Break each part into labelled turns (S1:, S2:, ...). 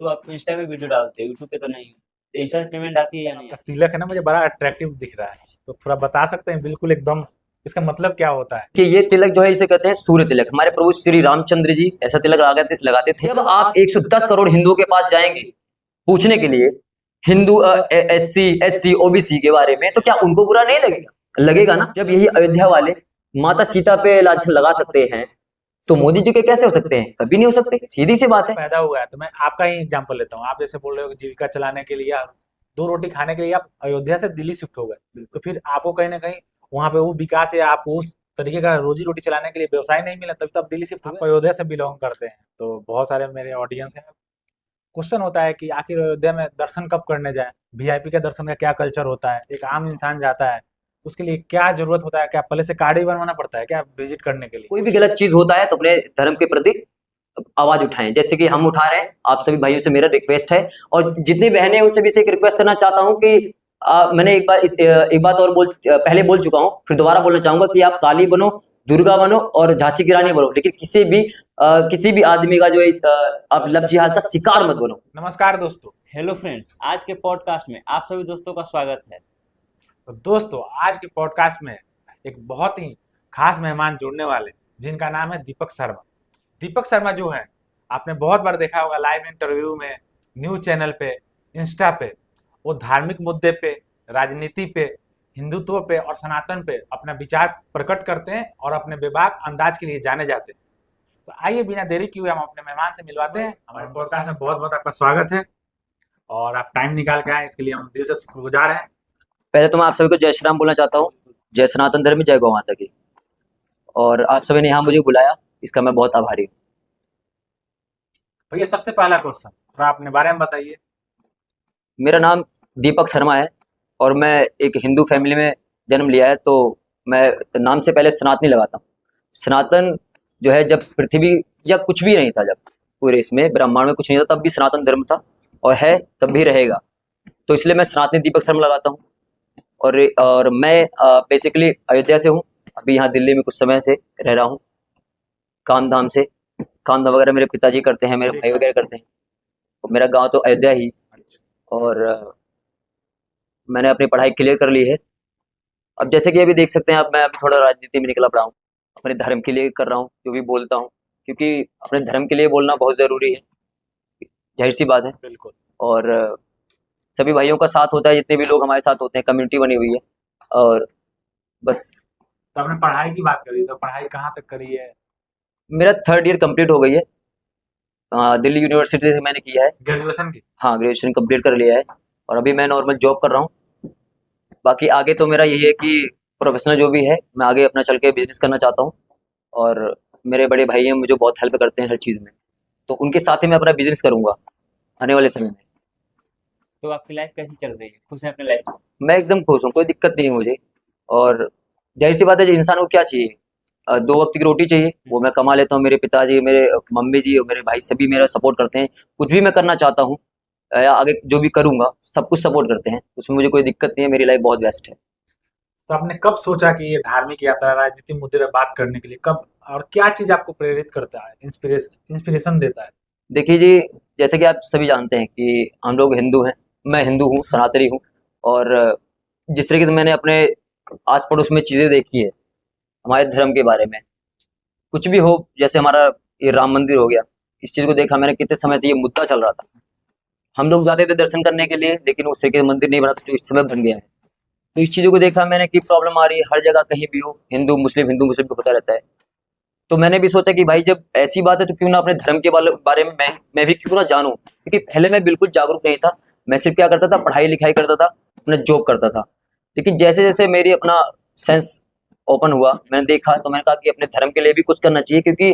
S1: तो आप इंस्टा पे वीडियो डालते हो, यूट्यूब पे तो नहीं। तो इंस्टा पे पेमेंट आती है या नहीं
S2: आपका
S1: आती?
S2: तिलक है ना, मुझे बड़ा अट्रैक्टिव दिख रहा है, तो थोड़ा बता सकते हैं बिल्कुल एकदम इसका मतलब क्या होता है?
S3: कि ये तिलक जो है इसे कहते हैं सूर्य तिलक। हमारे प्रभु श्री रामचंद्र जी ऐसा तिलक लगाते थे। जब आप 110 करोड़ हिंदुओं के पास जाएंगे पूछने के लिए हिंदू SC ST OBC के बारे में, तो क्या उनको बुरा नहीं लगेगा? लगेगा ना। जब यही अयोध्या वाले माता सीता पे लांछन लगा सकते हैं तो मोदी जी के कैसे हो सकते हैं? कभी नहीं हो सकते, सीधी सी बात है।
S2: पैदा हुआ है तो मैं आपका ही एग्जांपल लेता हूँ। आप जैसे बोल रहे हो कि जीविका चलाने के लिए, आप दो रोटी खाने के लिए आप अयोध्या से दिल्ली शिफ्ट हो गए, तो फिर आपको कहीं ना कहीं वहां पे वो विकास या आपको उस तरीके का रोजी रोटी चलाने के लिए व्यवसाय नहीं मिला, तभी तो आप दिल्ली शिफ्ट हो गए। अयोध्या से बिलोंग करते हैं तो बहुत सारे मेरे ऑडियंस हैं। क्वेश्चन होता है कि आखिर अयोध्या में दर्शन कब करने जाए, वीआईपी के दर्शन का क्या कल्चर होता है, एक आम इंसान जाता है तो उसके लिए क्या जरूरत होता है, क्या पहले से कार्ड ही बनवाना पड़ता है क्या विजिट करने के लिए?
S3: कोई भी गलत चीज होता है तो अपने धर्म के प्रति आवाज उठाएं, जैसे कि हम उठा रहे हैं। आप सभी भाइयों से मेरा रिक्वेस्ट है, और जितनी बहनें हैं उनसे भी एक रिक्वेस्ट करना चाहता हूं कि मैंने एक बात और पहले बोल चुका हूं, फिर दोबारा बोलना चाहूंगा कि आप काली बनो, दुर्गा बनो और झांसी की रानी बनो, लेकिन किसी भी आदमी का जो है आप लब जिहाद का शिकार मत बनो।
S2: नमस्कार दोस्तों।
S1: हेलो फ्रेंड्स, आज के पॉडकास्ट में आप सभी दोस्तों का स्वागत है।
S2: तो दोस्तों, आज के पॉडकास्ट में एक बहुत ही खास मेहमान जुड़ने वाले, जिनका नाम है दीपक शर्मा। दीपक शर्मा जो है, आपने बहुत बार देखा होगा लाइव इंटरव्यू में, न्यूज चैनल पे, इंस्टा पे। वो धार्मिक मुद्दे पे, राजनीति पे, हिंदुत्व पे और सनातन पे अपना विचार प्रकट करते हैं और अपने बेबाक अंदाज के लिए जाने जाते हैं। तो आइए बिना देरी किए हम अपने मेहमान से मिलवाते हैं। हमारे पॉडकास्ट में बहुत बहुत आपका स्वागत है और आप टाइम निकाल के आए, इसके लिए हम दिल से शुक्रगुजार हैं।
S3: पहले तो मैं आप सभी को जय श्री राम बोलना चाहता हूँ। जय सनातन धर्म, जय गौ माता की। और आप सभी ने यहाँ मुझे बुलाया, इसका मैं बहुत आभारी हूँ।
S2: भैया, सबसे पहला क्वेश्चन थोड़ा अपने बारे में बताइए।
S3: मेरा नाम दीपक शर्मा है और मैं एक हिंदू फैमिली में जन्म लिया है, तो मैं नाम से पहले सनातनी लगाता हूँ। सनातन जो है, जब पृथ्वी या कुछ भी नहीं था, जब पूरे इसमें ब्रह्मांड में कुछ नहीं था, तब भी सनातन धर्म था और है, तब भी रहेगा। तो इसलिए मैं सनातनी दीपक शर्मा लगाता हूँ। और मैं बेसिकली अयोध्या से हूँ। अभी यहाँ दिल्ली में कुछ समय से रह रहा हूँ, काम धाम से। काम धाम वगैरह मेरे पिताजी करते हैं, मेरे भाई वगैरह करते हैं। तो मेरा गांव तो अयोध्या ही। और मैंने अपनी पढ़ाई क्लियर कर ली है। अब जैसे कि अभी देख सकते हैं आप, मैं अभी थोड़ा राजनीति में निकला पड़ा हूँ। अपने धर्म के लिए कर रहा हूँ जो भी बोलता हूँ, क्योंकि अपने धर्म के लिए बोलना बहुत ज़रूरी है, जाहिर सी बात है।
S2: बिल्कुल।
S3: और सभी भाइयों का साथ होता है, जितने भी लोग हमारे साथ होते हैं, कम्युनिटी बनी हुई है। और बस।
S2: तो आपने पढ़ाई की बात करी, तो पढ़ाई कहाँ तक करी है?
S3: मेरा 3rd ईयर कंप्लीट हो गई है। दिल्ली यूनिवर्सिटी से मैंने किया है।
S2: ग्रेजुएशन की?
S3: हाँ, ग्रेजुएशन कंप्लीट कर लिया है और अभी मैं नॉर्मल जॉब कर रहा हूँ। बाकी आगे तो मेरा यही है कि प्रोफेशनल जो भी है, मैं आगे अपना चल के बिजनेस करना चाहता हूँ। और मेरे बड़े भाई हैं, मुझे बहुत हेल्प करते हैं हर चीज़ में, तो उनके साथ ही मैं अपना बिजनेस करूँगा आने वाले समय में।
S1: तो आपकी लाइफ कैसी चल रही है? खुश है अपने लाइफ से?
S3: मैं एकदम खुश हूँ, कोई दिक्कत नहीं है मुझे। और जाहिर सी बात है, जो इंसान को क्या चाहिए, 2 वक्त की रोटी चाहिए, वो मैं कमा लेता हूँ। मेरे पिताजी, मेरे मम्मी जी और मेरे भाई सभी मेरा सपोर्ट करते हैं। कुछ भी मैं करना चाहता हूँ या आगे जो भी करूँगा, सब कुछ सपोर्ट करते हैं, उसमें मुझे कोई दिक्कत नहीं है। मेरी लाइफ बहुत बेस्ट है।
S2: तो आपने कब सोचा कि ये धार्मिक यात्रा, राजनीतिक मुद्दे पे बात करने के लिए, कब और क्या चीज आपको प्रेरित करता है, इंस्पिरेशन देता है?
S3: देखिए जी, जैसे कि आप सभी जानते हैं कि हम लोग हिंदू हैं, मैं हिंदू हूँ, सनातनी हूँ। और जिस तरीके से मैंने अपने आस पड़ोस में चीज़ें देखी है हमारे धर्म के बारे में, कुछ भी हो, जैसे हमारा ये राम मंदिर हो गया, इस चीज़ को देखा मैंने, कितने समय से ये मुद्दा चल रहा था। हम लोग जाते थे दर्शन करने के लिए, लेकिन उस तरीके का मंदिर नहीं बना था जो इस समय बन गया है। तो इस चीज़ों को देखा मैंने कि प्रॉब्लम आ रही है हर जगह, कहीं भी हो, हिंदू मुस्लिम होता रहता है। तो मैंने भी सोचा कि भाई जब ऐसी बात है तो क्यों ना अपने धर्म के बारे में मैं भी क्यों ना जानूं, क्योंकि पहले मैं बिल्कुल जागरूक नहीं था। मैं सिर्फ क्या करता था, पढ़ाई लिखाई करता था, अपना जॉब करता था। लेकिन जैसे जैसे मेरी अपना सेंस ओपन हुआ, मैंने देखा, तो मैंने कहा कि अपने धर्म के लिए भी कुछ करना चाहिए, क्योंकि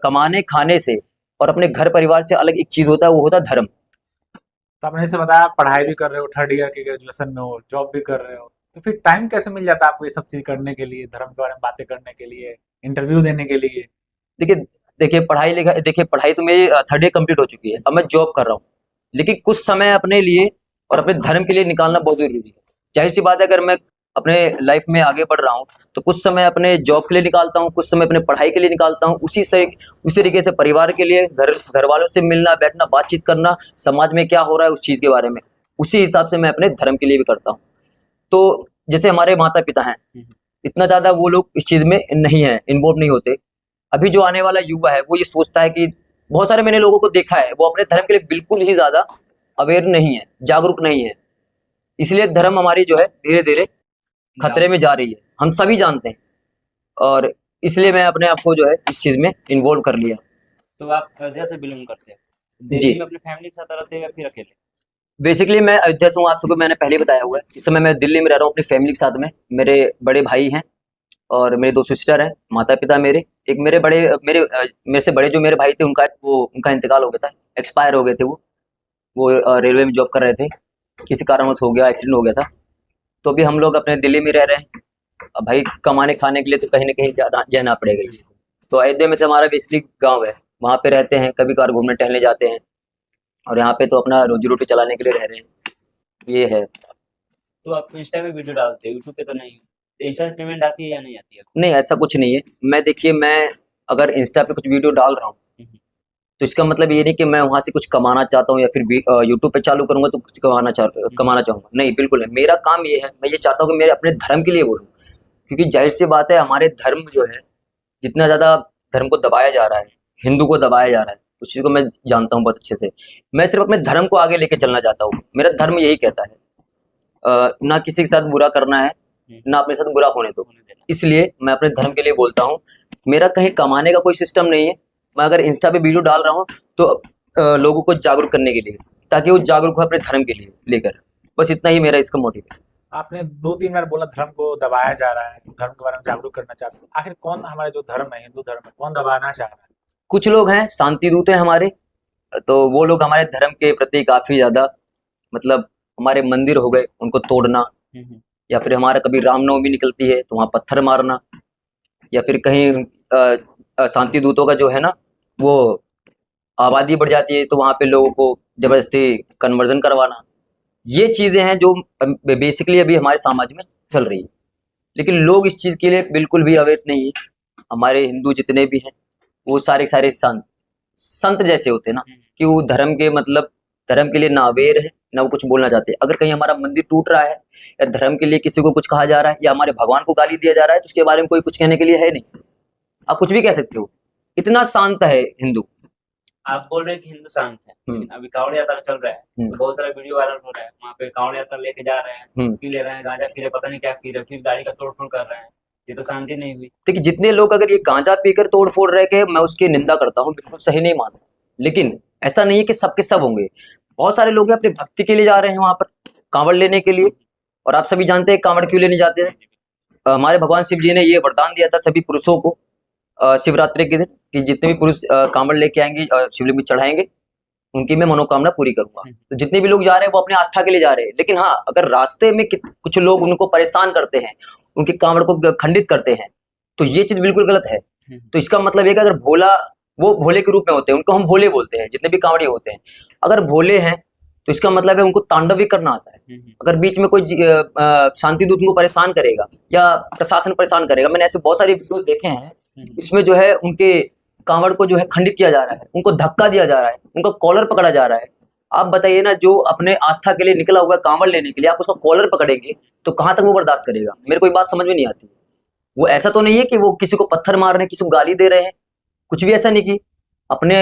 S3: कमाने खाने से और अपने घर परिवार से अलग एक चीज़ होता है, वो होता है धर्म।
S2: तो आपने जैसे बताया पढ़ाई भी कर रहे हो, 3rd ईयर की ग्रेजुएशन में हो, जॉब भी कर रहे हो, तो फिर टाइम कैसे मिल जाता है आपको ये सब चीज करने के लिए, धर्म के बारे में बातें करने के लिए, इंटरव्यू देने के लिए?
S3: देखिए देखिए पढ़ाई लिखाई, देखिए पढ़ाई तो मेरी 3rd ईयर कंप्लीट हो चुकी है, अब मैं जॉब कर रहा हूँ। लेकिन कुछ समय अपने लिए और अपने धर्म के लिए निकालना बहुत जरूरी है। जाहिर सी बात है, अगर मैं अपने लाइफ में आगे बढ़ रहा हूँ तो कुछ समय अपने जॉब के लिए निकालता हूँ, कुछ समय अपने पढ़ाई के लिए निकालता हूँ, उसी तरीके से परिवार के लिए, घर वालों से मिलना बैठना, बातचीत करना, समाज में क्या हो रहा है उस चीज़ के बारे में, उसी हिसाब से मैं अपने धर्म के लिए भी करता हूँ। तो जैसे हमारे माता पिता हैं, इतना ज़्यादा वो लोग इस चीज़ में नहीं है, इन्वॉल्व नहीं होते। अभी जो आने वाला युवा है वो ये सोचता है कि बहुत सारे मैंने लोगों को देखा है वो अपने धर्म के लिए बिल्कुल ही ज़्यादा अवेयर नहीं है, जागरूक नहीं है। इसलिए धर्म हमारी जो है धीरे धीरे खतरे में जा रही है, हम सभी जानते हैं। और इसलिए मैं अपने आप को जो है इस चीज़ में इन्वॉल्व कर लिया।
S1: तो आप अयोध्या से बिलोंग करते हैं,
S3: जी।
S1: दिल्ली में अपनी फैमिली के साथ रहते हैं या फिर अकेले?
S3: बेसिकली मैं अयोध्या से हूँ, आप सबको मैंने पहले बताया हुआ है। इस समय मैं दिल्ली में रह रहा हूँ अपनी फैमिली के साथ में। मेरे बड़े भाई हैं और मेरे 2 सिस्टर हैं, माता पिता मेरे। एक मेरे से बड़े जो मेरे भाई थे उनका इंतकाल हो गया था, एक्सपायर हो गए थे। वो रेलवे में जॉब कर रहे थे, किसी कारणवश हो गया, एक्सीडेंट हो गया था। तो अभी हम लोग अपने दिल्ली में रह रहे हैं। अब भाई कमाने खाने के लिए तो कहीं ना कहीं जाना पड़ेगा ही। तो अयोध्या में तो हमारा बेसिकली गाँव है, वहाँ पे रहते हैं, कभी कभार घूमने टहलने जाते हैं और यहाँ पे तो अपना रोजी रोटी चलाने के लिए रह रहे हैं, ये है।
S1: तो आप इंस्टा पे वीडियो डालते हो, यूट्यूब पे तो नहीं? तो इंस्टा पे पेमेंट आती है या नहीं आती है?
S3: नहीं, ऐसा कुछ नहीं है। मैं अगर इंस्टा पे कुछ वीडियो डाल रहा हूँ तो इसका मतलब ये नहीं कि मैं वहाँ से कुछ कमाना चाहता हूँ या फिर यूट्यूब पे चालू करूँगा तो कुछ कमाना चाहूँगा, नहीं, बिल्कुल नहीं। मेरा काम ये है, मैं ये चाहता हूँ कि मेरे अपने धर्म के लिए बोलूँ, क्योंकि जाहिर सी बात है हमारे धर्म जो है, जितना ज़्यादा धर्म को दबाया जा रहा है, हिंदू को दबाया जा रहा है, उस चीज़ को मैं जानता हूँ बहुत अच्छे से। मैं सिर्फ अपने धर्म को आगे लेके चलना चाहता हूँ। मेरा धर्म यही कहता है ना किसी के साथ बुरा करना है, ना अपने साथ बुरा होने दो। इसलिए मैं अपने धर्म के लिए बोलता हूँ। मेरा कहीं कमाने का कोई सिस्टम नहीं है। मैं अगर इंस्टा पे वीडियो डाल रहा हूँ तो लोगों को जागरूक करने के लिए, ताकि वो जागरूक हो अपने धर्म के लिए लेकर, बस इतना ही मेरा इसका मोटिव है।
S2: आपने 2-3 बार बोला धर्म को दबाया जा रहा है, धर्म के बारे में जागरूक करना चाहते हैं। आखिर कौन हमारा जो धर्म है, हिंदू धर्म है, कौन दबाना चाह रहा है?
S3: कुछ लोग हैं शांति दूत हैं हमारे, तो वो लोग हमारे धर्म के प्रति काफ़ी ज़्यादा, मतलब हमारे मंदिर हो गए उनको तोड़ना, या फिर हमारा कभी रामनवमी निकलती है तो वहाँ पत्थर मारना, या फिर कहीं शांति दूतों का जो है ना वो आबादी बढ़ जाती है तो वहाँ पे लोगों को ज़बरदस्ती कन्वर्जन करवाना। ये चीज़ें हैं जो बेसिकली अभी हमारे समाज में चल रही है, लेकिन लोग इस चीज़ के लिए बिल्कुल भी अवेयर नहीं है। हमारे हिंदू जितने भी हैं वो सारे सारे संत जैसे होते हैं ना, कि वो धर्म के मतलब धर्म के लिए ना अवेयर है ना वो कुछ बोलना चाहते। अगर कहीं हमारा मंदिर टूट रहा है या धर्म के लिए किसी को कुछ कहा जा रहा है या हमारे भगवान को गाली दिया जा रहा है तो उसके बारे में कोई कुछ कहने के लिए है नहीं। आप कुछ भी कह सकते हो, इतना शांत है हिंदू।
S1: आप बोल रहे हैं कि हिंदू शांत है, अभी कांवड़ यात्रा चल रहा है तो बहुत सारा वीडियो वायरल हो रहा है, वहाँ पे कांवड़ यात्रा लेके जा रहे हैं, पी ले रहे हैं गांजा, पी रहे, पता नहीं क्या पी रहे, फिर गाड़ी का तोड़फोड़ कर रहे हैं। ये तो शांति नहीं हुई।
S3: देखिए, जितने लोग अगर ये गांजा पीकर तोड़ फोड़ रहे के, मैं उसकी निंदा करता हूँ, बिल्कुल सही नहीं मानता, लेकिन ऐसा नहीं है कि सबके सब होंगे। बहुत सारे लोग अपनी भक्ति के लिए जा रहे हैं वहां पर, कांवड़ लेने के लिए। और आप सभी जानते हैं कांवड़ क्यों लेने जाते हैं। हमारे भगवान शिव जी ने ये वरदान दिया था सभी पुरुषों को शिवरात्रि के दिन, कि जितने भी पुरुष कांवड़ लेके आएंगे शिवलिंग में चढ़ाएंगे, उनकी मैं मनोकामना पूरी करूंगा। तो जितने भी लोग जा रहे हैं वो अपने आस्था के लिए जा रहे हैं, लेकिन हाँ, अगर रास्ते में कुछ लोग उनको परेशान करते हैं, उनके कांवड़ को खंडित करते हैं, तो ये चीज बिल्कुल गलत है। तो इसका मतलब ये कि अगर वो भोले के रूप में होते हैं, उनको हम भोले बोलते हैं, जितने भी कांवड़ी होते हैं अगर भोले हैं तो इसका मतलब है उनको तांडव भी करना आता है। अगर बीच में कोई शांति दूत उनको परेशान करेगा या प्रशासन परेशान करेगा, मैंने ऐसे बहुत सारे वीडियोस देखे हैं, इसमें जो है उनके कांवड़ को जो है खंडित किया जा रहा है, उनको धक्का दिया जा रहा है, उनका कॉलर पकड़ा जा रहा है। आप बताइए ना, जो अपने आस्था के लिए निकला हुआ है कांवड़ लेने के लिए, आप उसका कॉलर पकड़ेंगे तो कहाँ तक वो बर्दाश्त करेगा? मेरे को ये बात समझ में नहीं आती। वो ऐसा तो नहीं है कि वो किसी को पत्थर मार रहे हैं, किसी को गाली दे रहे हैं, कुछ भी ऐसा नहीं। कि अपने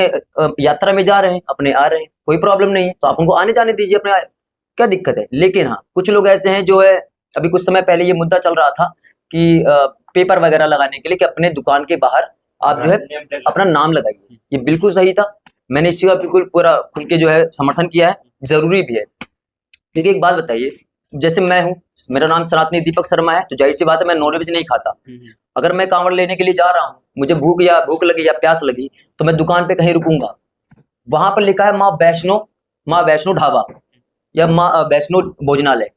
S3: यात्रा में जा रहे हैं, अपने आ रहे हैं, कोई प्रॉब्लम नहीं है, तो आप उनको आने जाने दीजिए, अपने क्या दिक्कत है। लेकिन हाँ, कुछ लोग ऐसे हैं जो है, अभी कुछ समय पहले ये मुद्दा चल रहा था कि पेपर वगैरह लगाने के लिए कि अपने दुकान के बाहर आप जो है अपना नाम लगाइए। ये बिल्कुल सही था, मैंने इस चीज का बिल्कुल पूरा खुल के जो है समर्थन किया है, जरूरी भी है। क्योंकि एक बात बताइए, जैसे मैं हूँ, मेरा नाम सनातनी दीपक शर्मा है, तो जाहिर सी बात है मैं नॉनवेज नहीं खाता। अगर मैं कांवड़ लेने के लिए जा रहा हूँ, मुझे भूख लगी या प्यास लगी, तो मैं दुकान पे कहीं रुकूंगा, वहां पर लिखा है माँ वैष्णो ढाबा या माँ वैष्णो भोजनालय,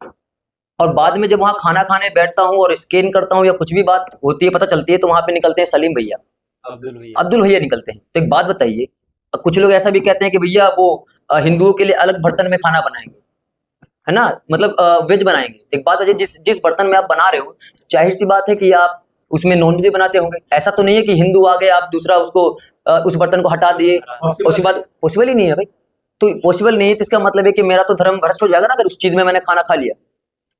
S3: और बाद में जब वहाँ खाना खाने बैठता हूँ और स्कैन करता हूँ या कुछ भी बात होती है, पता चलती है, तो वहां पे निकलते हैं सलीम भैया, अब्दुल भैया निकलते हैं। तो एक बात बताइए, कुछ लोग ऐसा भी कहते हैं कि भैया वो हिंदुओं के लिए अलग बर्तन में खाना बनाएंगे। है ना, मतलब वेज बनाएंगे। एक बात है, जिस जिस बर्तन में आप बना रहे हो, जाहिर सी बात है कि आप उसमें नॉन वेज बनाते होंगे। ऐसा तो नहीं है कि हिंदू आ गए आप दूसरा उसको उस बर्तन को हटा दिए, उसके बाद पॉसिबल ही नहीं है भाई। तो पॉसिबल नहीं है तो इसका मतलब है कि मेरा तो धर्म भ्रष्ट हो जाएगा ना, अगर उस चीज में मैंने खाना खा लिया।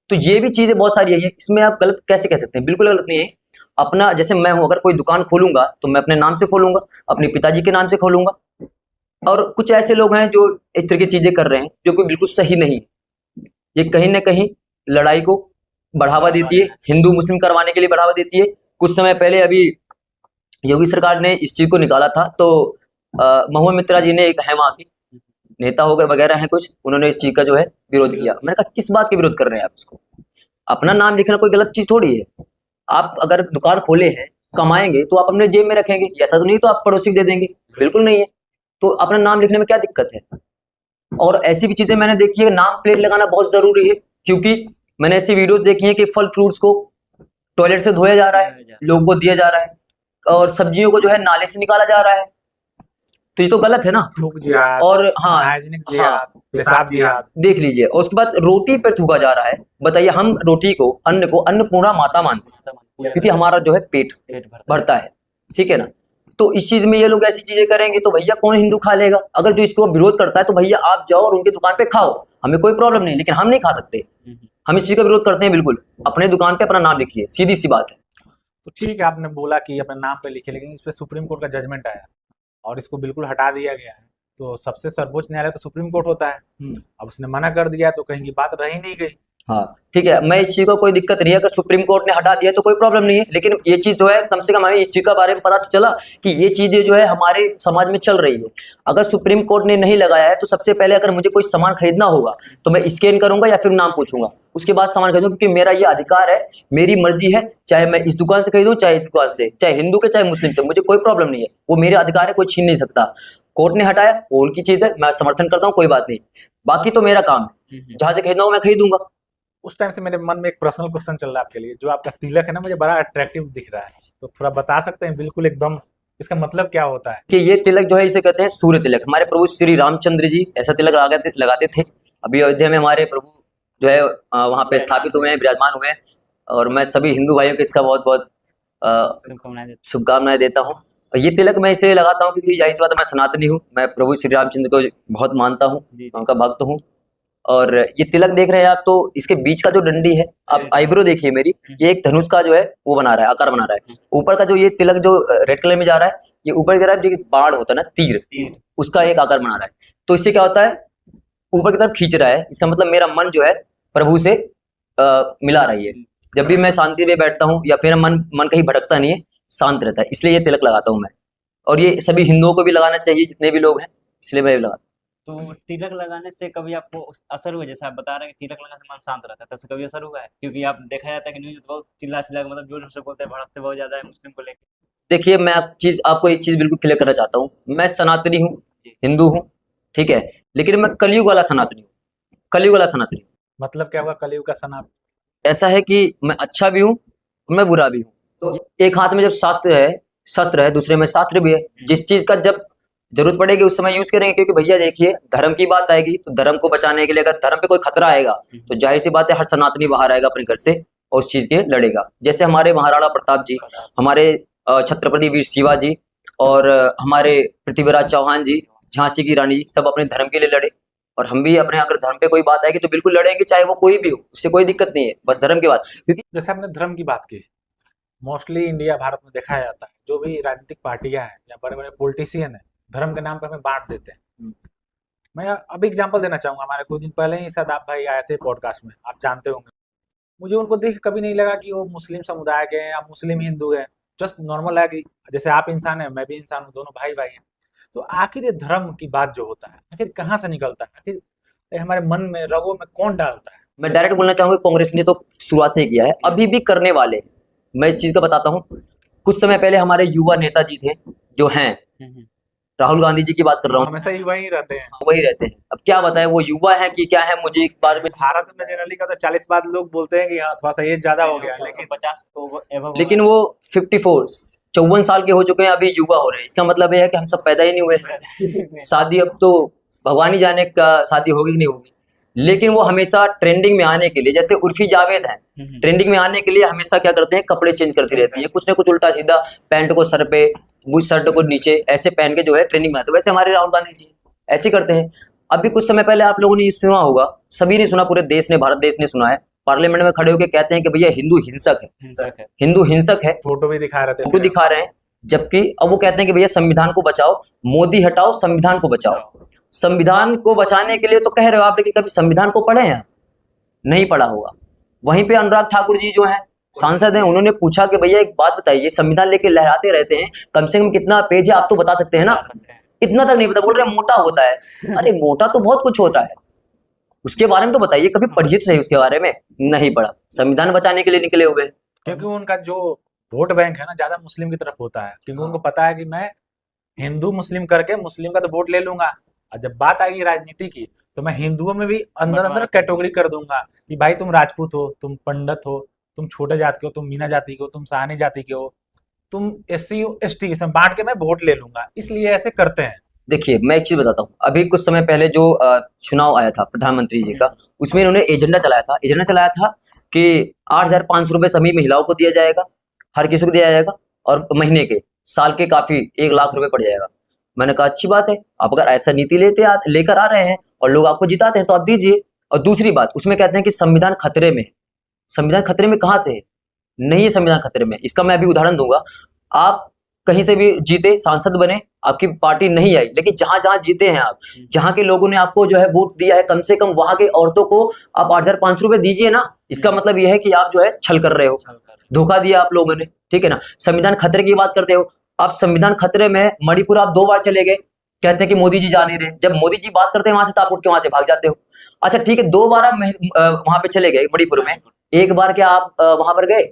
S3: तो ये भी चीजें बहुत सारी है, इसमें आप गलत कैसे कह सकते हैं? बिल्कुल गलत नहीं है। अपना जैसे मैं हूं, अगर कोई दुकान खोलूंगा तो मैं अपने नाम से खोलूंगा, अपने पिताजी के नाम से खोलूंगा। और कुछ ऐसे लोग हैं जो इस तरह की चीजें कर रहे हैं जो कि बिल्कुल सही नहीं है। ये कहीं ना कहीं लड़ाई को बढ़ावा देती है, हिंदू मुस्लिम करवाने के लिए बढ़ावा देती है। कुछ समय पहले अभी योगी सरकार ने इस चीज को निकाला था, तो महुआ मित्रा जी ने, एक है वहां की नेता होकर वगैरह हैं कुछ, उन्होंने इस चीज का जो है विरोध किया। मैंने कहा किस बात के विरोध कर रहे हैं आप इसको? अपना नाम लिखना कोई गलत चीज थोड़ी है। आप अगर दुकान खोले हैं, कमाएंगे तो आप अपने जेब में रखेंगे, ऐसा तो नहीं तो आप पड़ोसी को दे देंगे, बिल्कुल नहीं है। तो अपना नाम लिखने में क्या दिक्कत है? और ऐसी भी चीजें मैंने देखी है, नाम प्लेट लगाना बहुत जरूरी है, क्योंकि मैंने ऐसी वीडियोस देखी है कि फल फ्रूट्स को टॉयलेट से धोया जा रहा है, लोगों को दिया जा रहा है, और सब्जियों को जो है नाले से निकाला जा रहा है। तो ये तो गलत है ना। और हाँ, देख लीजिए, और उसके बाद रोटी पर थूका जा रहा है। बताइए, हम रोटी को, अन्न को अन्नपूर्णा माता मानते हैं, क्योंकि हमारा जो है पेट भरता है, ठीक है ना। तो इस चीज में ये लोग ऐसी चीजें करेंगे तो भैया कौन हिंदू खा लेगा? अगर जो इसको विरोध करता है तो भैया आप जाओ और उनकी दुकान पे खाओ, हमें कोई प्रॉब्लम नहीं, लेकिन हम नहीं खा सकते। हम इस चीज का विरोध करते हैं बिल्कुल। अपने दुकान पे अपना नाम लिखिए, सीधी सी बात है।
S2: तो ठीक है, आपने बोला कि अपने नाम पे लिखे, लेकिन इस पे सुप्रीम कोर्ट का जजमेंट आया और इसको बिल्कुल हटा दिया गया है। तो सबसे सर्वोच्च न्यायालय तो सुप्रीम कोर्ट होता है, अब उसने मना कर दिया तो कहीं की बात रह ही नहीं गई।
S3: हाँ ठीक है, मैं इस चीज को कोई दिक्कत नहीं है, अगर सुप्रीम कोर्ट ने हटा दिया तो कोई प्रॉब्लम नहीं है, लेकिन ये चीज जो है कम से कम हमें इस चीज के बारे में पता तो चला कि ये चीजें जो है हमारे समाज में चल रही है। अगर सुप्रीम कोर्ट ने नहीं लगाया है तो सबसे पहले अगर मुझे कोई सामान खरीदना होगा तो मैं स्कैन करूंगा या फिर नाम पूछूंगा, उसके बाद सामान खरीदूंगा, क्योंकि मेरा ये अधिकार है, मेरी मर्जी है, चाहे मैं इस दुकान से खरीदूं चाहे इस दुकान से, चाहे हिंदू के चाहे मुस्लिम से, मुझे कोई प्रॉब्लम नहीं है, वो मेरे अधिकार है, कोई छीन नहीं सकता। कोर्ट ने हटाया, वो उनकी चीज है, मैं समर्थन करता हूँ, कोई बात नहीं। बाकी तो मेरा काम है, जहां से खरीदना हो मैं खरीदूंगा।
S2: उस टाइम से मेरे मन में एक पर्सनल क्वेश्चन चल रहा है आपके लिए, जो आपका तिलक है ना, मुझे बड़ा अट्रैक्टिव दिख रहा है, तो थोड़ा बता सकते हैं बिल्कुल एकदम इसका मतलब क्या होता है?
S3: कि ये तिलक जो है इसे कहते हैं सूर्य तिलक। हमारे प्रभु श्री रामचंद्र जी ऐसा तिलक लगाते थे। अभी अयोध्या में हमारे प्रभु जो है वहां पे स्थापित हुए हैं, विराजमान हुए हैं, और मैं सभी हिंदू भाइयों को इसका बहुत बहुत शुभकामनाएं देता हूँ। ये तिलक मैं इसलिए लगाता हूँ क्योंकि जाहिर सी बात है, मैं सनातनी हूँ, मैं प्रभु श्री रामचंद्र को बहुत मानता हूँ, उनका भक्त हूँ। और ये तिलक देख रहे हैं आप, तो इसके बीच का जो डंडी है, आप आईब्रो देखिए मेरी, ये एक धनुष का जो है वो बना रहा है, आकार बना रहा है। ऊपर का जो ये तिलक जो रेड कलर में जा रहा है, ये ऊपर की तरफ जो बाढ़ होता है ना, तीर, उसका एक आकार बना रहा है। तो इससे क्या होता है, ऊपर की तरफ खींच रहा है, इसका मतलब मेरा मन जो है प्रभु से मिला रही है। जब भी मैं शांति में बैठता हूँ या फिर मन कहीं भटकता नहीं है, शांत रहता है, इसलिए ये तिलक लगाता हूँ मैं। और ये सभी हिंदुओं को भी लगाना चाहिए, जितने भी लोग हैं, इसलिए मैं लगाता हूँ।
S1: तो तिलक लगाने से कभी आपको असर हुआ? जैसे आप बता रहे हैं कि तिलक लगाने से मन शांत रहता है, तैसे कभी असर हुआ है? क्योंकि आप देखा जाता है कि न्यूज बहुत चिल्ला मतलब जोर से बोलते हैं, भड़कते बहुत ज्यादा है मुस्लिम को लेकर।
S3: देखिए, मैं आपको एक चीज बिल्कुल क्लियर करना चाहता हूँ, मैं सनातनी हूँ, हिंदू हूँ, ठीक है, लेकिन मैं कलयुग वाला सनातनी हूँ। कलयुग वाला सनातनी
S2: मतलब क्या होगा कलयुग का सनातन?
S3: ऐसा है कि मैं अच्छा भी हूँ, मैं बुरा भी हूँ। तो एक हाथ में जब शस्त्र है, दूसरे में शास्त्र भी है। जिस चीज का जब जरूरत पड़ेगी उस समय यूज करेंगे, क्योंकि भैया देखिए, धर्म की बात आएगी तो धर्म को बचाने के लिए अगर धर्म पे कोई खतरा आएगा तो जाहिर सी बात है हर सनातनी बाहर आएगा अपने घर से और उस चीज के लड़ेगा। जैसे हमारे महाराणा प्रताप जी, हमारे छत्रपति वीर शिवाजी, और हमारे पृथ्वीराज चौहान जी, झांसी की रानी जी, सब अपने धर्म के लिए लड़े। और हम भी अपने अगर धर्म पे कोई बात आएगी तो बिल्कुल लड़ेंगे, चाहे वो कोई भी हो, उससे कोई दिक्कत नहीं है, बस धर्म की बात। क्योंकि
S2: जैसे आपने धर्म की बात की, मोस्टली इंडिया भारत में देखा जाता है, जो भी राजनीतिक पार्टियां हैं या बड़े बड़े पॉलिटिशियन हैं, धर्म के नाम पर हमें बांट देते हैं। मैं अभी एग्जांपल देना चाहूंगा, हमारे कुछ दिन पहले ही सदाब भाई आए थे पॉडकास्ट में, आप जानते होंगे। मुझे उनको देख कभी नहीं लगा कि वो मुस्लिम समुदाय के हैं या मुस्लिम हिंदू है, जस्ट नॉर्मल है कि जैसे आप इंसान है, मैं भी इंसान हूँ, दोनों भाई भाई हैं। तो आखिर ये धर्म की बात जो होता है, आखिर कहाँ से निकलता है? आखिर हमारे मन में, रगों में कौन डालता है?
S3: मैं डायरेक्ट बोलना चाहूंगा, कांग्रेस ने तो शुरुआत से किया है, अभी भी करने वाले। मैं इस चीज का बताता हूँ। कुछ समय पहले हमारे युवा नेताजी थे जो हैं, राहुल गांधी जी की बात कर रहा हूँ,
S2: हमेशा युवा ही रहते हैं।
S3: वही रहते हैं। अब क्या बताएं वो युवा है कि क्या है, मुझे एक बार में
S2: भारत में जनरली का तो 40 बाद लोग बोलते हैं कि हाँ थोड़ा सा एज ज्यादा हो गया, लेकिन
S1: 50
S3: लेकिन वो 54 साल के हो चुके हैं, अभी युवा हो रहे हैं। इसका मतलब ये है कि हम सब पैदा ही नहीं हुए। शादी अब तो भगवान ही जाने का शादी होगी कि नहीं होगी, लेकिन वो हमेशा ट्रेंडिंग में आने के लिए, जैसे उर्फी जावेद है, ट्रेंडिंग में आने के लिए हमेशा क्या करते हैं, कपड़े चेंज करती रहती है, कुछ ना कुछ उल्टा सीधा, पैंट को सर पे, शर्ट को नीचे, ऐसे पहन के जो है ट्रेंडिंग में आते हैं। वैसे हमारे राहुल गांधी जी ऐसे करते हैं। अभी कुछ समय पहले आप लोगों ने ये सुना होगा, सभी ने सुना, पूरे देश ने, भारत देश ने सुना है, पार्लियामेंट में खड़े होकर कहते हैं कि भैया हिंदू हिंसक है, हिंदू हिंसक है,
S2: फोटो भी दिखा रहे थे,
S3: फोटो दिखा रहे हैं। जबकि अब वो कहते हैं कि भैया संविधान को बचाओ, मोदी हटाओ, संविधान को बचाओ। संविधान को बचाने के लिए तो कह रहे हो आप, लेकिन कभी संविधान को पढ़े हैं? नहीं पढ़ा होगा। वहीं पे अनुराग ठाकुर जी जो हैं, सांसद हैं, उन्होंने पूछा कि भैया एक बात बताइए, संविधान लेके लहराते रहते हैं, कम से कम कितना पेज है आप तो बता सकते हैं ना? इतना तक नहीं पता, बोल रहे मोटा होता है। अरे मोटा तो बहुत कुछ होता है, उसके बारे में तो बताइए, कभी पढ़िए तो सही उसके बारे में। नहीं पढ़ा, संविधान बचाने के लिए निकले हुए।
S2: क्योंकि उनका जो वोट बैंक है ना, ज्यादा मुस्लिम की तरफ होता है, क्योंकि उनको पता है कि मैं हिंदू मुस्लिम करके मुस्लिम का तो वोट ले लूंगा, और जब बात आएगी राजनीति की तो मैं हिंदुओं में भी अंदर अंदर कैटेगरी कर दूंगा कि भाई तुम राजपूत हो, तुम पंडित हो, तुम छोटे जाति के हो, तुम मीना जाति के हो, तुम सहानी जाति के हो, तुम SC ST से बांट के मैं वोट ले लूंगा, इसलिए ऐसे करते हैं।
S3: देखिए मैं एक चीज बताता हूँ, अभी कुछ समय पहले जो चुनाव आया था प्रधानमंत्री जी का, उसमें इन्होंने एजेंडा चलाया था कि 8,500 रुपए सभी महिलाओं को दिया जाएगा, हर किसी को दिया जाएगा, और महीने के, साल के काफी 1 लाख रुपए पड़ जाएगा। मैंने कहा अच्छी बात है, आप अगर ऐसा नीति लेकर आ रहे हैं और लोग आपको जिताते हैं तो आप दीजिए। और दूसरी बात, उसमें कहते हैं कि संविधान खतरे में। संविधान खतरे में कहाँ से है? नहीं है संविधान खतरे में। इसका मैं अभी उदाहरण दूंगा। आप कहीं से भी जीते, सांसद बने, आपकी पार्टी नहीं आई, लेकिन जहां जहां जीते हैं आप, जहां के लोगों ने आपको जो है वोट दिया है, कम से कम वहां के औरतों को आप 8,500 रुपए दीजिए ना। इसका मतलब यह है कि आप जो है छल कर रहे हो, धोखा दिया आप लोगों ने, ठीक है ना। संविधान खतरे की बात करते हो आप, संविधान खतरे में मणिपुर आप 2 बार चले गए, कहते हैं कि मोदी जी जा नहीं रहे। जब मोदी जी बात करते हैं वहां से तो आप उठ के वहां से भाग जाते हो। अच्छा ठीक है, 2 बार आप वहां पे चले गए मणिपुर में, एक बार क्या आप वहां पर गए,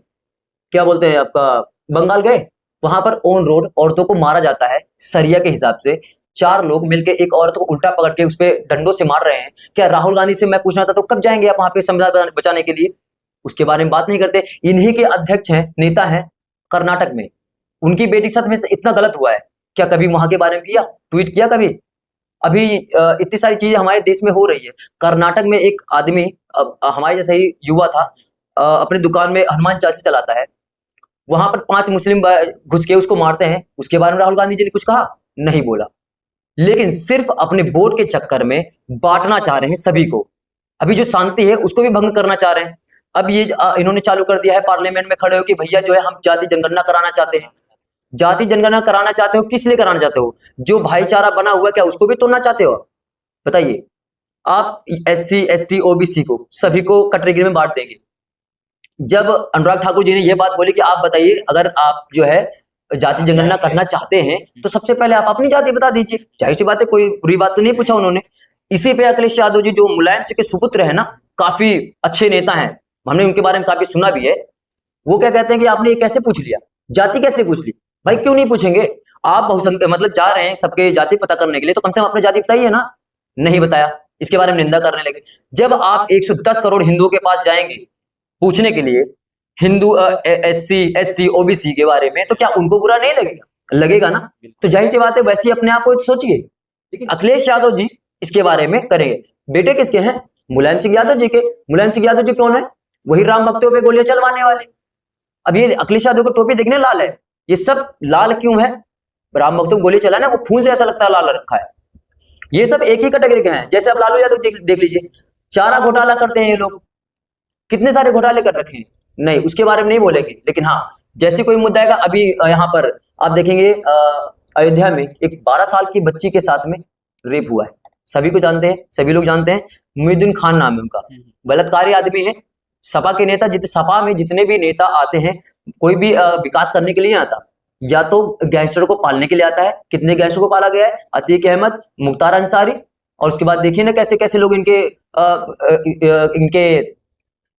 S3: क्या बोलते हैं आपका, बंगाल गए? वहां पर ऑन रोड औरतों को मारा जाता है सरिया के हिसाब से। 4 लोग मिलकर एक औरत को उल्टा पकड़ के उस पर डंडों से मार रहे हैं। क्या राहुल गांधी से मैं पूछना था तो कब जाएंगे आप वहां पे संविधान बचाने के लिए? उसके बारे में बात नहीं करते। इन्हीं के अध्यक्ष हैं, नेता हैं कर्नाटक में, उनकी बेटी के साथ में इतना गलत हुआ है, क्या कभी वहां के बारे में किया, ट्वीट किया कभी? अभी इतनी सारी चीजें हमारे देश में हो रही है। कर्नाटक में एक आदमी, हमारे जैसा ही युवा था, अपनी दुकान में हनुमान चालीसा चलाता है, वहां पर 5 मुस्लिम घुस के उसको मारते हैं। उसके बारे में राहुल गांधी जी ने कुछ कहा? नहीं बोला। लेकिन सिर्फ अपने वोट के चक्कर में बांटना चाह रहे हैं सभी को। अभी जो शांति है उसको भी भंग करना चाह रहे हैं। अब ये इन्होंने चालू कर दिया है पार्लियामेंट में खड़े हो कि भैया जो है हम जाति जनगणना कराना चाहते हैं। जाति जनगणना कराना चाहते हो, किस लिए कराना चाहते हो? जो भाईचारा बना हुआ क्या उसको भी तोड़ना चाहते हो? बताइए। आप SC ST OBC को सभी को कैटेगरी में बांट देंगे। जब अनुराग ठाकुर जी ने यह बात बोली कि आप बताइए, अगर आप जो है जाति जनगणना करना चाहते हैं तो सबसे पहले आप अपनी जाति बता दीजिए। जाहिर सी बात है, कोई बुरी बात तो नहीं पूछा उन्होंने। इसी पे अखिलेश यादव जी जो मुलायम सिंह के सुपुत्र है ना, काफी अच्छे नेता हैं, हमने उनके बारे में काफी सुना भी है। वो क्या कहते हैं कि आपने ये कैसे पूछ लिया, जाति कैसे पूछ ली? भाई क्यों नहीं पूछेंगे? आप बहुसंख्यक मतलब जा रहे हैं सबके जाति पता करने के लिए, तो कम से कम अपनी जाति बताइए ना। नहीं बताया, इसके बारे में निंदा करने लगे। जब आप 110 करोड़ हिंदुओं के पास जाएंगे पूछने के लिए हिंदू SC ST OBC के बारे में, तो क्या उनको बुरा नहीं लगेगा? लगेगा ना। तो जाहिर सी बात है, वैसे ही अपने आप को सोचिए। लेकिन अखिलेश यादव जी इसके बारे में करेंगे। बेटे किसके हैं? मुलायम सिंह यादव जी के। मुलायम सिंह यादव जी कौन है? वही राम भक्तों पे गोलियां चलवाने वाले। अब ये अखिलेश यादव को टोपी देखने लाल है, ये सब लाल क्यों है? राम भक्तों को गोली चलाना, वो खून से ऐसा लगता है लाल रखा है। ये सब एक ही कैटेगरी के हैं। जैसे अब लालू यादव देख लीजिए, चारा घोटाला करते हैं ये लोग, कितने सारे घोटाले कर रखे हैं। नहीं, उसके बारे में नहीं बोलेंगे। लेकिन हाँ, जैसे कोई मुद्दा आएगा, अभी यहाँ पर आप देखेंगे अयोध्या में एक 12 साल की बच्ची के साथ में रेप हुआ है। सभी को जानते हैं, सभी लोग जानते हैं। मुहिद्दीन खान नाम है उनका, बलात्कारी आदमी है। सपा के नेता, सपा में जितने भी नेता आते हैं, कोई भी विकास करने के लिए नहीं आता, या तो गैंगस्टर को पालने के लिए आता है। कितने गैंगस्टर को पाला गया है? अतीक अहमद, मुख्तार अंसारी, और उसके बाद देखिए ना कैसे कैसे लोग इनके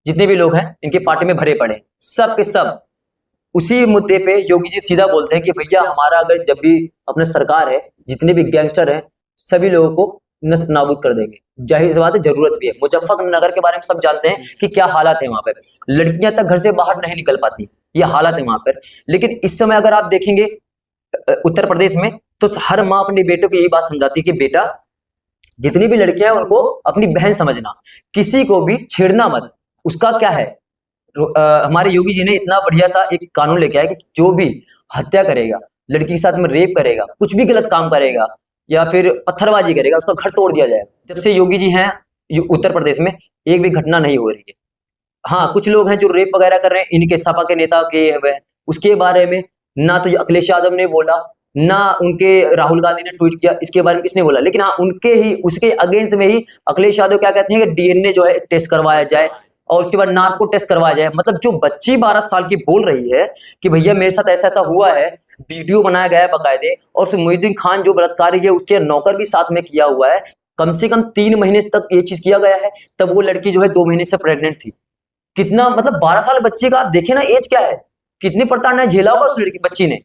S3: जितने भी लोग हैं इनके पार्टी में भरे पड़े। सब के सब उसी मुद्दे पे योगी जी सीधा बोलते हैं कि भैया हमारा अगर जब भी अपना सरकार है, जितने भी गैंगस्टर हैं सभी लोगों को नष्ट नाबूद कर देंगे। जाहिर सी बात है, जरूरत भी है। मुजफ्फरनगर के बारे में सब जानते हैं कि क्या हालात है वहां पर, लड़कियां तक घर से बाहर नहीं निकल पाती, ये हालात है वहां पर। लेकिन इस समय अगर आप देखेंगे उत्तर प्रदेश में, तो हर माँ अपने बेटे को यही बात समझाती है कि बेटा जितनी भी लड़कियां हैं उनको अपनी बहन समझना, किसी को भी छेड़ना मत। उसका क्या है, हमारे योगी जी ने इतना बढ़िया सा एक कानून लेके आया कि जो भी हत्या करेगा, लड़की के साथ में रेप करेगा, कुछ भी गलत काम करेगा या फिर पत्थरबाजी करेगा, उसका घर तोड़ दिया जाएगा। जब से योगी जी हैं उत्तर प्रदेश में एक भी घटना नहीं हो रही है। हाँ, कुछ लोग हैं जो रेप वगैरह कर रहे हैं, इनके सपा के नेता के हुए, उसके बारे में ना तो अखिलेश यादव ने बोला, ना उनके राहुल गांधी ने ट्वीट किया, इसके बारे में किसने बोला। लेकिन हाँ, उनके ही उसके अगेंस्ट में ही अखिलेश यादव क्या कहते हैं कि डीएनए जो है टेस्ट करवाया जाए और उसके बाद नार्को टेस्ट करवाया जाए। मतलब जो बच्ची 12 साल की बोल रही है कि भैया मेरे साथ ऐसा ऐसा हुआ है, वीडियो बनाया गया है बाकायदे, और फिर मोहिउद्दीन खान जो बलात्कारी है उसके नौकर भी साथ में किया हुआ है, कम से कम 3 महीने तक ये चीज किया गया है। तब वो लड़की जो है 2 महीने से प्रेग्नेंट थी। कितना मतलब 12 साल बच्चे का आप देखे ना, एज क्या है, कितनी प्रताड़ना झेला होगा उस लड़की बच्ची ने।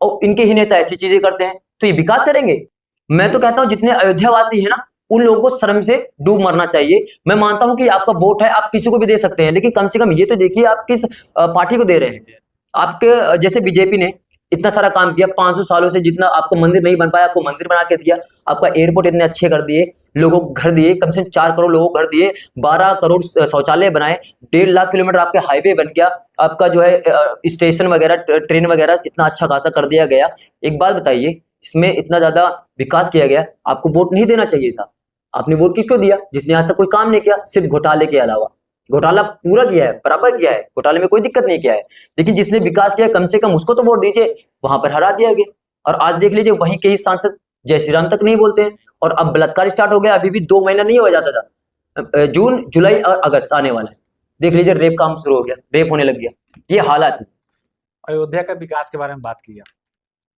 S3: और इनके ही नेता ऐसी चीजें करते हैं तो ये विकास करेंगे। मैं तो कहता हूं जितने अयोध्यावासी है ना, उन लोगों को शर्म से डूब मरना चाहिए। मैं मानता हूं कि आपका वोट है, आप किसी को भी दे सकते हैं, लेकिन कम से कम ये तो देखिए आप किस पार्टी को दे रहे हैं। आपके जैसे बीजेपी ने इतना सारा काम किया 500 सालों से, जितना आपको मंदिर नहीं बन पाया आपको मंदिर बना के दिया, आपका एयरपोर्ट इतने अच्छे कर दिए, लोगों को घर दिए, कम से कम 4 करोड़ लोगों को घर दिए, 12 करोड़ शौचालय बनाए, 1.5 लाख किलोमीटर आपके हाईवे बन गया, आपका जो है स्टेशन वगैरह ट्रेन वगैरह इतना अच्छा खासा कर दिया गया। एक बात बताइए, इसमें इतना ज्यादा विकास किया गया, आपको वोट नहीं देना चाहिए था। आपने वोट किसको दिया? जिसने आज तक कोई काम नहीं किया, सिर्फ घोटाले के अलावा। घोटाला पूरा किया है, बराबर किया है, घोटाले में कोई दिक्कत नहीं किया है, लेकिन जिसने विकास किया कम से कम उसको तो वोट दीजिए। वहां पर हरा दिया गया। और आज देख लीजिए वहीं के ही सांसद जय श्री राम तक नहीं बोलते हैं, और अब बलात्कार स्टार्ट हो गया। अभी भी 2 महीना नहीं हो जाता था, जून जुलाई और अगस्त आने वाला है, देख लीजिए रेप काम शुरू हो गया, रेप होने लग गया। ये हालात है।
S2: अयोध्या का विकास के बारे में बात किया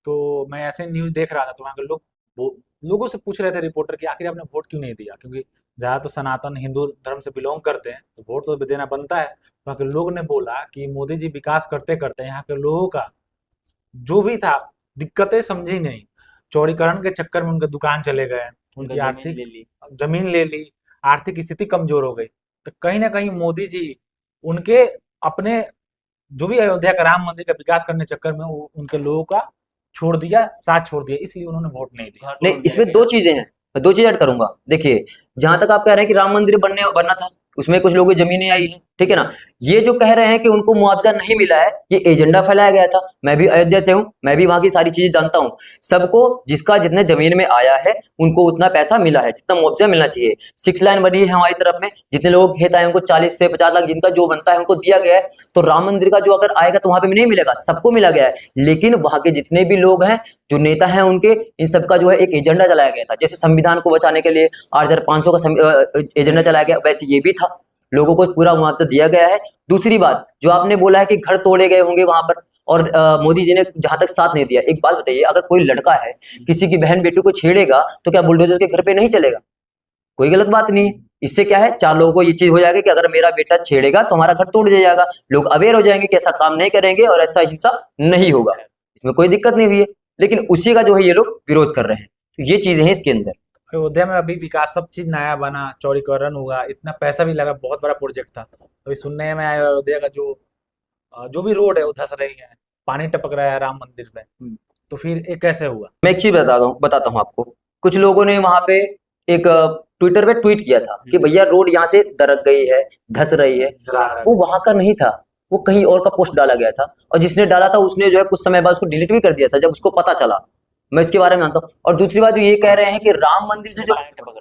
S2: तो मैं ऐसे न्यूज देख रहा था, तो वहाँ के लोगों से पूछ रहे थे रिपोर्टर कि आखिर आपने वोट क्यों नहीं दिया, क्योंकि ज़्यादा तो सनातन हिंदू धर्म से बिलोंग करते हैं तो वोट तो देना बनता है। वहाँ के लोग ने बोला कि मोदी जी विकास करते करते यहाँ के लोगों का जो भी था दिक्कतें समझी नहीं, चौड़ीकरण के चक्कर में उनके दुकान चले गए, उनकी आर्थिक जमीन ले ली, आर्थिक स्थिति कमजोर हो गई। तो कहीं ना कहीं मोदी जी उनके अपने जो भी अयोध्या का राम मंदिर का विकास करने चक्कर में उनके लोगों का छोड़ दिया, साथ छोड़ दिया, इसलिए उन्होंने वोट नहीं दिया।
S3: नहीं, इसमें 2 चीजें हैं, मैं 2 चीज ऐड करूंगा। देखिए, जहां तक आप कह रहे हैं कि राम मंदिर बनना था, उसमें कुछ लोगों की जमीनें आई हैं, ठीक है ना। ये जो कह रहे हैं कि उनको मुआवजा नहीं मिला है, ये एजेंडा फैलाया गया था। मैं भी अयोध्या से हूं, मैं भी वहां की सारी चीजें जानता हूं। सबको जिसका जितने जमीन में आया है उनको उतना पैसा मिला है, जितना मुआवजा मिलना चाहिए। 6 लाइन बनी है हमारी तरफ में, जितने लोगों के खेत आए उनको 40 से 50 लाख जिनका जो बनता है उनको दिया गया है। तो राम मंदिर का जो अगर आएगा तो वहां पे नहीं मिलेगा, सबको मिला गया है। लेकिन वहां के जितने भी लोग हैं, जो नेता हैं उनके, इन सबका जो है एक एजेंडा चलाया गया था। जैसे संविधान को बचाने के लिए 8500 का एजेंडा चलाया गया, वैसे ये भी था, लोगों को पूरा मुआवजा दिया गया है। दूसरी बात जो आपने बोला है कि घर तोड़े गए होंगे वहां पर, और मोदी जी ने जहां तक साथ नहीं दिया, एक बात बताइए, अगर कोई लड़का है किसी की बहन बेटी को छेड़ेगा तो क्या बुलडोजर के घर पे नहीं चलेगा? कोई गलत बात नहीं है। इससे क्या है, 4 लोगों को ये चीज हो जाएगी कि अगर मेरा बेटा छेड़ेगा तो हमारा घर तोड़ दिया जाएगा। लोग अवेयर हो जाएंगे कि ऐसा काम नहीं करेंगे और ऐसा हिंसा नहीं होगा, इसमें कोई दिक्कत नहीं हुई है। लेकिन उसी का जो है ये लोग विरोध कर रहे हैं। तो ये चीजें हैं इसके अंदर।
S2: अयोध्या में अभी विकास सब चीज नया बना, चौड़ीकरण हुआ, इतना पैसा भी लगा, बहुत बड़ा प्रोजेक्ट था। अभी सुनने में आया अयोध्या का जो भी रोड है वो धंस रही है, पानी टपक रहा है राम मंदिर पे। तो फिर ये कैसे हुआ?
S3: मैं एक चीज बताता हूँ आपको। कुछ लोगों ने वहां पे एक ट्विटर पे ट्वीट किया था कि भैया रोड यहाँ से दरक गई है, धस रही है। वो वहां का नहीं था, वो कहीं और का पोस्ट डाला गया था, और जिसने डाला था उसने जो है कुछ समय बाद उसको डिलीट भी कर दिया था जब उसको पता चला। मैं इसके बारे में जानता हूँ। और दूसरी बात जो ये कह रहे हैं कि राम मंदिर से जो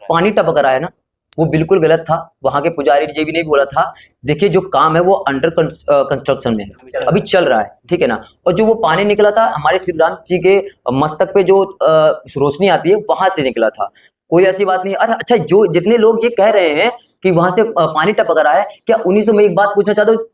S3: पानी टपक रहा है ना, वो बिल्कुल गलत था। वहां के पुजारी जी भी नहीं बोला था। देखिए, जो काम है वो अंडर कंस्ट्रक्शन में है, अभी चल रहा है, ठीक है ना। और जो वो पानी निकला था हमारे श्री राम जी के मस्तक पे जो रोशनी आती है वहां से निकला था, कोई ऐसी बात नहीं। अरे अच्छा, जो जितने लोग ये कह रहे हैं कि वहां से पानी टपक रहा है, क्या 1900 में एक बात पूछना चाहता हूँ,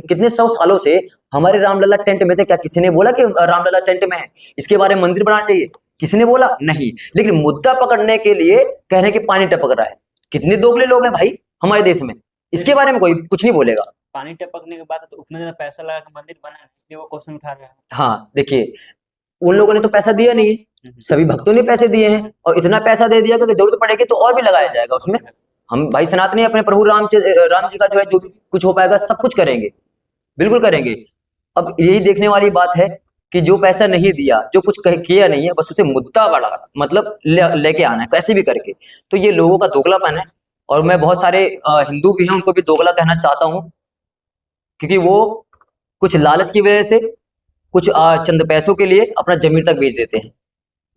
S3: कितने 100 सालों से हमारे रामलला टेंट में थे, क्या किसी ने बोला कि रामलला टेंट में है, इसके बारे में मंदिर बनाना चाहिए? किसी ने बोला? नहीं। लेकिन मुद्दा पकड़ने के लिए कह रहे हैं कि पानी टपक रहा है। कितने दोगले लोग हैं भाई हमारे देश में, इसके बारे में कोई कुछ नहीं बोलेगा।
S1: पानी टपकने के बाद तो उतना ज्यादा पैसा लगा के मंदिर बना है, इसलिए वो क्वेश्चन उठा रहे हैं।
S3: हाँ, देखिए, उन लोगों ने तो पैसा दिया नहीं है, सभी भक्तों ने पैसे दिए हैं, और इतना पैसा दे दिया कि जरूरत पड़ेगी तो और भी लगाया जाएगा उसमें। हम भाई सनातनी अपने प्रभु राम जी का जो है जो भी कुछ हो पाएगा सब कुछ करेंगे, बिल्कुल करेंगे। अब यही देखने वाली बात है कि जो पैसा नहीं दिया, जो कुछ किया नहीं है, बस उसे मुद्दा बड़ा मतलब लेके आना है कैसे भी करके। तो ये लोगों का दोगलापन है। और मैं बहुत सारे हिंदू भी हैं उनको भी दोगला कहना चाहता हूँ, क्योंकि वो कुछ लालच की वजह से, कुछ चंद पैसों के लिए अपना जमीन तक बेच देते हैं।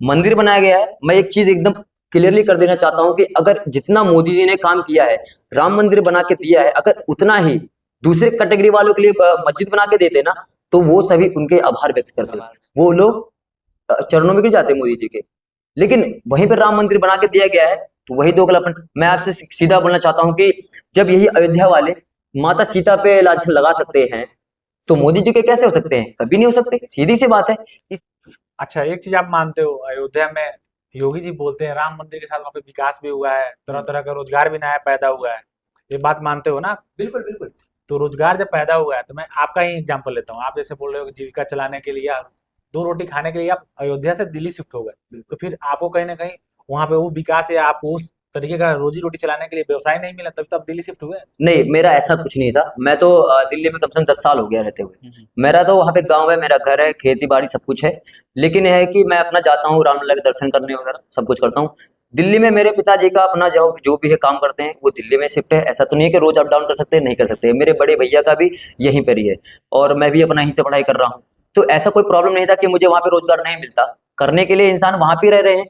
S3: मंदिर बनाया गया है, मैं एक चीज एकदम क्लियरली कर देना चाहता हूँ कि अगर जितना मोदी जी ने काम किया है, राम मंदिर बना के दिया है, अगर उतना ही दूसरे कैटेगरी वालों के लिए मस्जिद बना के देते ना, तो वो सभी उनके आभार व्यक्त करते, वो लोग चरणों में गिर जाते मोदी जी के। लेकिन वहीं पर राम मंदिर बना के दिया गया है, तो वही दोगलापन। मैं आपसे सीधा बोलना चाहता हूँ कि जब यही अयोध्या वाले माता सीता पे लांछन लगा सकते हैं, तो मोदी जी के कैसे हो सकते हैं? कभी नहीं हो सकते, सीधी सी बात है।
S2: अच्छा, एक चीज आप मानते हो, अयोध्या में योगी जी बोलते हैं राम मंदिर के साथ वहाँ पे विकास भी हुआ है, तरह तरह का रोजगार भी नया पैदा हुआ है, ये बात मानते हो ना?
S1: बिल्कुल बिल्कुल।
S2: तो रोजगार जब पैदा हुआ है, तो मैं आपका ही एग्जांपल लेता हूँ। आप जैसे बोल रहे हो कि जीविका चलाने के लिए, आप 2 रोटी खाने के लिए आप अयोध्या से दिल्ली शिफ्ट हो गए, तो फिर आपको कहीं ना कहीं वहाँ पे वो विकास या आपको उस तरीके का रोजी रोटी चलाने के लिए व्यवसाय नहीं मिला, तभी तो आप दिल्ली शिफ्ट हुए।
S3: नहीं, मेरा ऐसा कुछ नहीं था। मैं तो दिल्ली में कम से कम 10 साल हो गया रहते हुए। मेरा तो वहाँ पे गांव है, मेरा घर है, खेती बाड़ी सब कुछ है। लेकिन यह है कि मैं अपना जाता हूँ रामलला के दर्शन करने वगैरह सब कुछ करता हूँ। दिल्ली में मेरे पिताजी का अपना जो भी है काम करते हैं, वो दिल्ली में शिफ्ट है। ऐसा तो नहीं है कि रोज अप डाउन कर सकते हैं, नहीं कर सकते। मेरे बड़े भैया का भी यहीं पर ही है, और मैं भी अपना यहीं से पढ़ाई कर रहा हूँ। तो ऐसा कोई प्रॉब्लम नहीं था कि मुझे वहाँ पे रोजगार नहीं मिलता। करने के लिए इंसान वहाँ पे रह रहे हैं,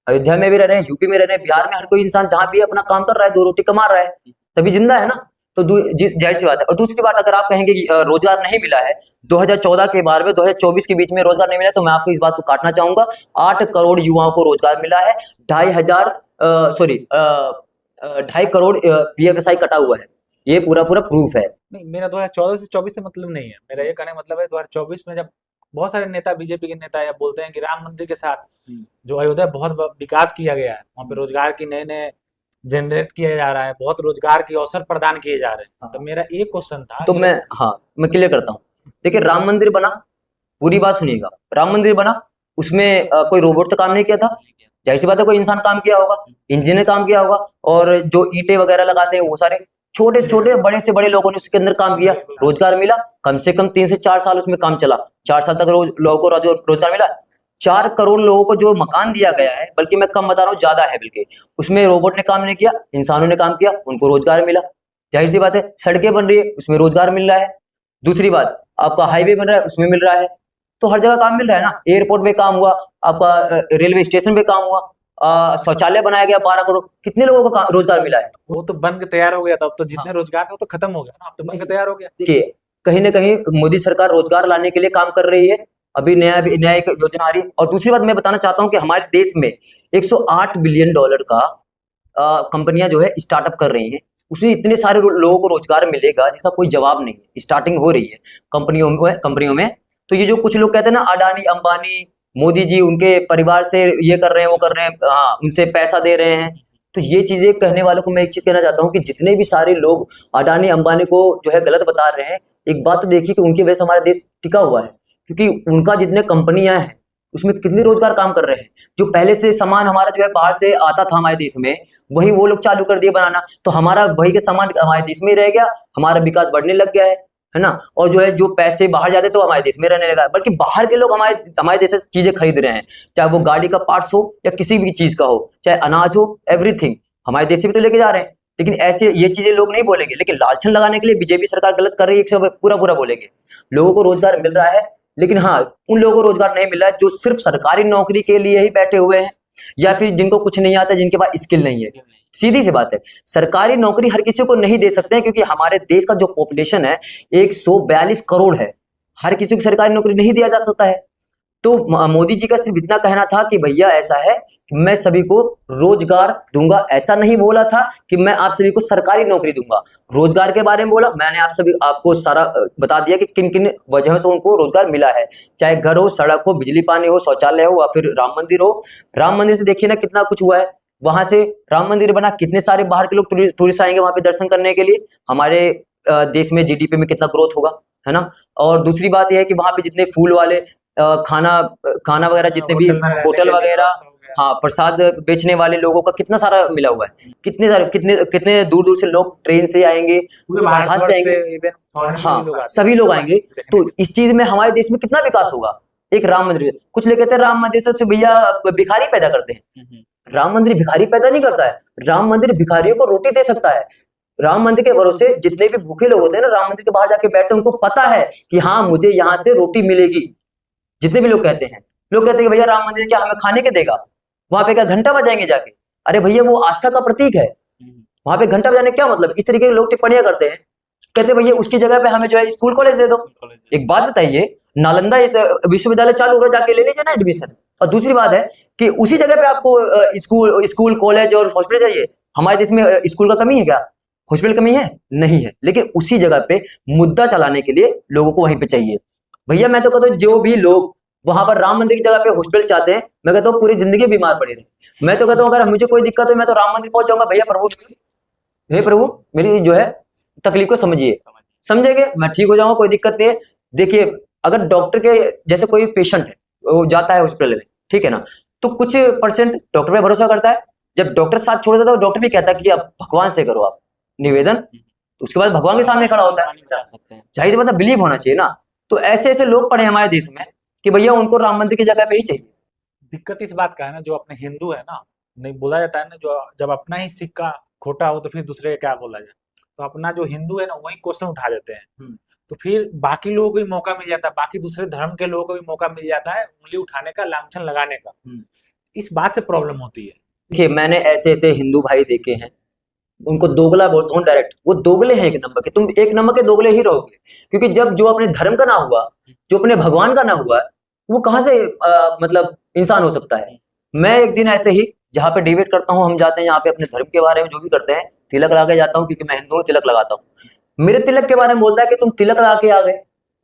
S3: अयोध्या में भी रह रहे हैं, यूपी में रह रहे हैं, बिहार में, हर कोई इंसान जहाँ भी अपना काम कर रहा है, 2 रोटी कमा रहा है, तभी जिंदा है ना। तो जाहिर सी बात है। और दूसरी बात, अगर आप कहेंगे कि रोजगार नहीं मिला है 2014 के बाद में 2024 के बीच में रोजगार नहीं मिला, तो मैं आपको इस बात को काटना चाहूंगा। 8 करोड़ युवाओं को रोजगार मिला है, 2.5 करोड़ PFSI कटा हुआ है। ये पूरा प्रूफ है।
S2: नहीं, मेरा 2014 से 24 से मतलब नहीं है। मेरा ये कहने का मतलब है 2024 में जब बहुत सारे नेता, बीजेपी के नेता, या बोलते हैं कि राम मंदिर के साथ जो अयोध्या बहुत विकास किया गया है, वहाँ पे रोजगार की नए जनरेट किया जा रहा है, बहुत रोजगार के अवसर प्रदान किए जा रहे हैं। तो मेरा एक क्वेश्चन था,
S3: तो मैं क्लियर करता हूँ। देखिए, राम मंदिर बना, पूरी बात सुनिएगा, राम मंदिर बना, उसमें कोई रोबोट तो काम नहीं किया था। जाहिर सी बात है, कोई इंसान काम किया होगा, इंजन ने काम किया होगा, और जो ईंटें वगैरह लगाते हैं वो सारे छोटे से छोटे, बड़े से बड़े लोगों ने उसके अंदर काम किया, रोजगार मिला। कम से कम 3 से 4 साल उसमें काम चला, 4 साल तक लोगों को रोजगार मिला। 4 करोड़ लोगों को जो मकान दिया गया है, बल्कि मैं कम बता रहा हूँ, ज्यादा है, बल्कि उसमें रोबोट ने काम नहीं किया, इंसानों ने काम किया, उनको रोजगार मिला। जाहिर सी बात है, सड़कें बन रही है, उसमें रोजगार मिल रहा है। दूसरी बात, आपका हाईवे बन रहा है, उसमें मिल रहा है। तो हर जगह काम मिल रहा है ना। एयरपोर्ट पे काम हुआ, आपका रेलवे स्टेशन पे काम हुआ, शौचालय बनाया गया 12 करोड़, कितने लोगों को रोजगार मिला है?
S2: वो तो बन के तैयार हो गया था, अब तो जितने रोजगार थे वो तो खत्म हो गया ना, अब तो बन के तैयार हो गया।
S3: देखिए, कहीं ना कहीं मोदी सरकार रोजगार लाने के लिए काम कर रही है। अभी नया एक योजना आ रही है। और दूसरी बात मैं बताना चाहता हूँ कि हमारे देश में 108 बिलियन डॉलर का कंपनियां जो है स्टार्टअप कर रही हैं। उसमें इतने सारे लोगों को रोजगार मिलेगा जिसका कोई जवाब नहीं है। स्टार्टिंग हो रही है कंपनियों में। तो ये जो कुछ लोग कहते हैं ना, अडानी, अंबानी, मोदी जी उनके परिवार से ये कर रहे हैं, वो कर रहे हैं, हाँ, उनसे पैसा दे रहे हैं, तो ये चीजें कहने वालों को मैं एक चीज कहना चाहता हूँ कि जितने भी सारे लोग अडानी अंबानी को जो है गलत बता रहे हैं, एक बात तो देखिए कि उनकी वजह से हमारा देश टिका हुआ है। क्योंकि उनका जितने कंपनियां हैं उसमें कितने रोजगार काम कर रहे हैं। जो पहले से सामान हमारा जो है बाहर से आता था हमारे देश में, वही वो लोग चालू कर दिए बनाना, तो हमारा वही के सामान हमारे देश में ही रह गया, हमारा विकास बढ़ने लग गया है ना। और जो है जो पैसे बाहर जाते तो हमारे देश में रहने लगा, बल्कि बाहर के लोग हमारे देश से चीजें खरीद रहे हैं, चाहे वो गाड़ी का पार्ट्स हो या किसी भी चीज का हो, चाहे अनाज हो, एवरीथिंग हमारे देश से भी तो लेके जा रहे हैं। लेकिन ऐसे ये चीजें लोग नहीं बोलेंगे, लेकिन लालचन लगाने के लिए बीजेपी सरकार गलत कर रही है, सब पूरा बोलेंगे। लोगों को रोजगार मिल रहा है, लेकिन हाँ, उन लोगों को रोजगार नहीं मिल रहा है जो सिर्फ सरकारी नौकरी के लिए ही बैठे हुए हैं, या फिर जिनको कुछ नहीं आता, जिनके पास स्किल नहीं है। सीधी सी बात है, सरकारी नौकरी हर किसी को नहीं दे सकते हैं, क्योंकि हमारे देश का जो पॉपुलेशन है 142 करोड़ है, हर किसी को सरकारी नौकरी नहीं दिया जा सकता है। तो मोदी जी का सिर्फ इतना कहना था कि भैया ऐसा है कि मैं सभी को रोजगार दूंगा, ऐसा नहीं बोला था कि मैं आप सभी को सरकारी नौकरी दूंगा। रोजगार के बारे में बोला, मैंने आपको सारा बता दिया कि किन किन वजहों से उनको रोजगार मिला है, चाहे घर हो, सड़क हो, बिजली पानी हो, शौचालय हो, या फिर राम मंदिर हो। राम मंदिर से देखिए ना कितना कुछ हुआ है, वहां से राम मंदिर बना, कितने सारे बाहर के लोग टूरिस्ट आएंगे वहां पे दर्शन करने के लिए, हमारे देश में GDP में कितना ग्रोथ होगा, है ना। और दूसरी बात यह है कि वहां पे जितने फूल वाले खाना वगैरह, जितने भी होटल वगैरह, हाँ, प्रसाद बेचने वाले लोगों का कितना सारा मिला हुआ है, कितने दूर दूर से लोग ट्रेन से आएंगे, बाहर से आएंगे, हाँ, सभी लोग आएंगे। तो इस चीज में हमारे देश में कितना विकास होगा। एक राम मंदिर। कुछ लोग कहते हैं राम मंदिर तो भैया भिखारी पैदा करते हैं। राम मंदिर भिखारी पैदा नहीं करता है, राम मंदिर भिखारियों को रोटी दे सकता है। राम मंदिर के भरोसे जितने भी भूखे लोग होते हैं ना, राम मंदिर के बाहर जाके बैठते हैं, उनको पता है कि हाँ मुझे यहाँ से रोटी मिलेगी। जितने भी लोग कहते हैं कि भैया राम मंदिर क्या हमें खाने के देगा, वहां पे क्या घंटा बजाएंगे जाके? अरे भैया वो आस्था का प्रतीक है, वहां पे घंटा बजाने क्या मतलब? इस तरीके के लोग टिप्पणियां करते हैं, कहते भैया उसकी जगह पे हमें जो है स्कूल कॉलेज दे दो। एक बात बताइए, नालंदा विश्वविद्यालय चालू हो, जाके ले लीजिए ना एडमिशन। और दूसरी बात है कि उसी जगह पे आपको स्कूल कॉलेज और हॉस्पिटल चाहिए। हमारे देश में स्कूल का कमी है क्या? हॉस्पिटल कमी है? नहीं है। लेकिन उसी जगह पे मुद्दा चलाने के लिए लोगों को वहीं पे चाहिए। भैया मैं तो कहता हूँ जो भी लोग वहां पर राम मंदिर की जगह पे हॉस्पिटल चाहते हैं, मैं कहता हूँ पूरी जिंदगी बीमार पड़े रहे। मैं तो कहता हूँ अगर मुझे कोई दिक्कत हो मैं तो राम मंदिर पहुंच जाऊंगा। भैया प्रभु, हे प्रभु मेरी जो है तकलीफ को समझिए, समझेंगे मैं ठीक हो जाऊंगा, कोई दिक्कत नहीं है। देखिए अगर डॉक्टर के जैसे कोई पेशेंट है वो जाता है हॉस्पिटल में, ठीक है ना, तो कुछ परसेंट डॉक्टर पे भरोसा करता है। जब डॉक्टर साथ छोड़ देता है तो डॉक्टर भी कहता है कि आप भगवान से करो आप निवेदन, तो उसके बाद भगवान के सामने खड़ा होता है। जाहिर सी बात है बिलीव होना चाहिए ना। तो ऐसे ऐसे लोग पड़े हमारे देश में कि भैया उनको राम मंदिर की जगह पे ही चाहिए।
S2: दिक्कत इस बात का है ना, जो अपने हिंदू है ना, नहीं बोला जाता है ना, जो जब अपना ही सिक्का खोटा हो तो फिर दूसरे का क्या बोला जाए। तो अपना जो हिंदू है ना वही क्वेश्चन उठा देते हैं, तो फिर बाकी लोगों को भी मौका मिल जाता है, बाकी दूसरे धर्म के लोगों को भी मौका मिल जाता है उंगली उठाने का, लांछन लगाने का। इस बात से प्रॉब्लम होती है।
S3: देखिए मैंने ऐसे ऐसे हिंदू भाई देखे हैं, उनको दोगला बोलता हूँ डायरेक्ट, वो दोगले हैं एक नंबर के। तुम एक नंबर के दोगले ही रहोगे, क्योंकि जब जो अपने धर्म का ना हुआ, जो अपने भगवान का ना हुआ, वो कहाँ से मतलब इंसान हो सकता है। मैं एक दिन ऐसे ही जहाँ पे डिबेट करता हूँ, हम जाते हैं यहाँ पे अपने धर्म के बारे में जो भी करते हैं, तिलक लगा के जाता हूँ क्योंकि मैं हिंदू हूँ, तिलक लगाता हूँ। मेरे तिलक के बारे में बोलता है कि तुम तिलक लगा के आ गए,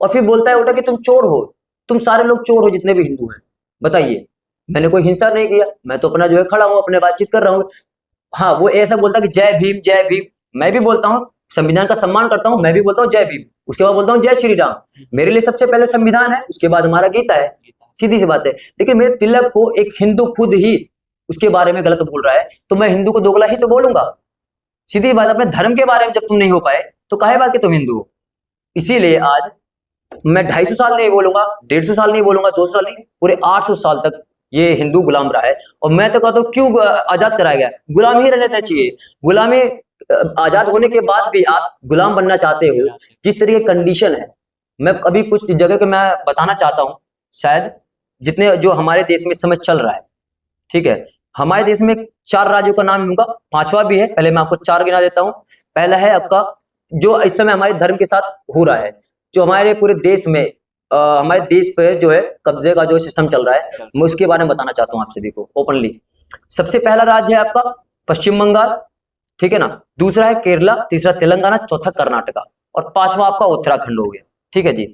S3: और फिर बोलता है उल्टा कि तुम चोर हो, तुम सारे लोग चोर हो जितने भी हिंदू हैं। बताइए, मैंने कोई हिंसा नहीं किया, मैं तो अपना जो है खड़ा हूँ, अपने बातचीत कर रहा हूँ। हाँ वो ऐसा बोलता है कि जय भीम जय भीम, मैं भी बोलता हूँ संविधान का सम्मान करता हूँ, मैं भी बोलता हूँ जय भीम, उसके बाद बोलता हूँ जय श्री राम। मेरे लिए सबसे पहले संविधान है, उसके बाद हमारा गीता है, सीधी सी बात है। लेकिन मेरे तिलक को एक हिंदू खुद ही उसके बारे में गलत बोल रहा है, तो मैं हिंदू को दोगला ही तो बोलूंगा। सीधी बात, अपने धर्म के बारे में जब तुम नहीं हो पाए तो काहे बात कि तुम हिंदू हो। इसीलिए आज मैं 250 साल नहीं बोलूंगा, 150 साल नहीं बोलूंगा, 200 साल नहीं, पूरे 800 साल तक ये हिंदू गुलाम रहा है। और मैं तो कहता हूँ क्यों आजाद कराया गया? गुलाम ही रहना चाहिए। गुलामी आजाद होने के बाद भी आप गुलाम बनना चाहते हो, जिस तरीके कंडीशन है। मैं अभी कुछ जगह के मैं बताना चाहता हूँ, शायद जितने जो हमारे देश में इस समय चल रहा है, ठीक है, हमारे देश में 4 राज्यों का नाम लूंगा, 5वां भी है, पहले मैं आपको 4 गिना देता हूँ। पहला है आपका जो इस समय हमारे धर्म के साथ हो रहा है, जो हमारे पूरे देश में हमारे देश पे जो है कब्जे का जो सिस्टम चल रहा है, मैं उसके बारे में बताना चाहता हूँ आप सभी को ओपनली। सबसे पहला राज्य है आपका पश्चिम बंगाल, ठीक है ना, दूसरा है केरला, तीसरा तेलंगाना, चौथा कर्नाटका, और 5वां आपका उत्तराखंड हो गया, ठीक है जी।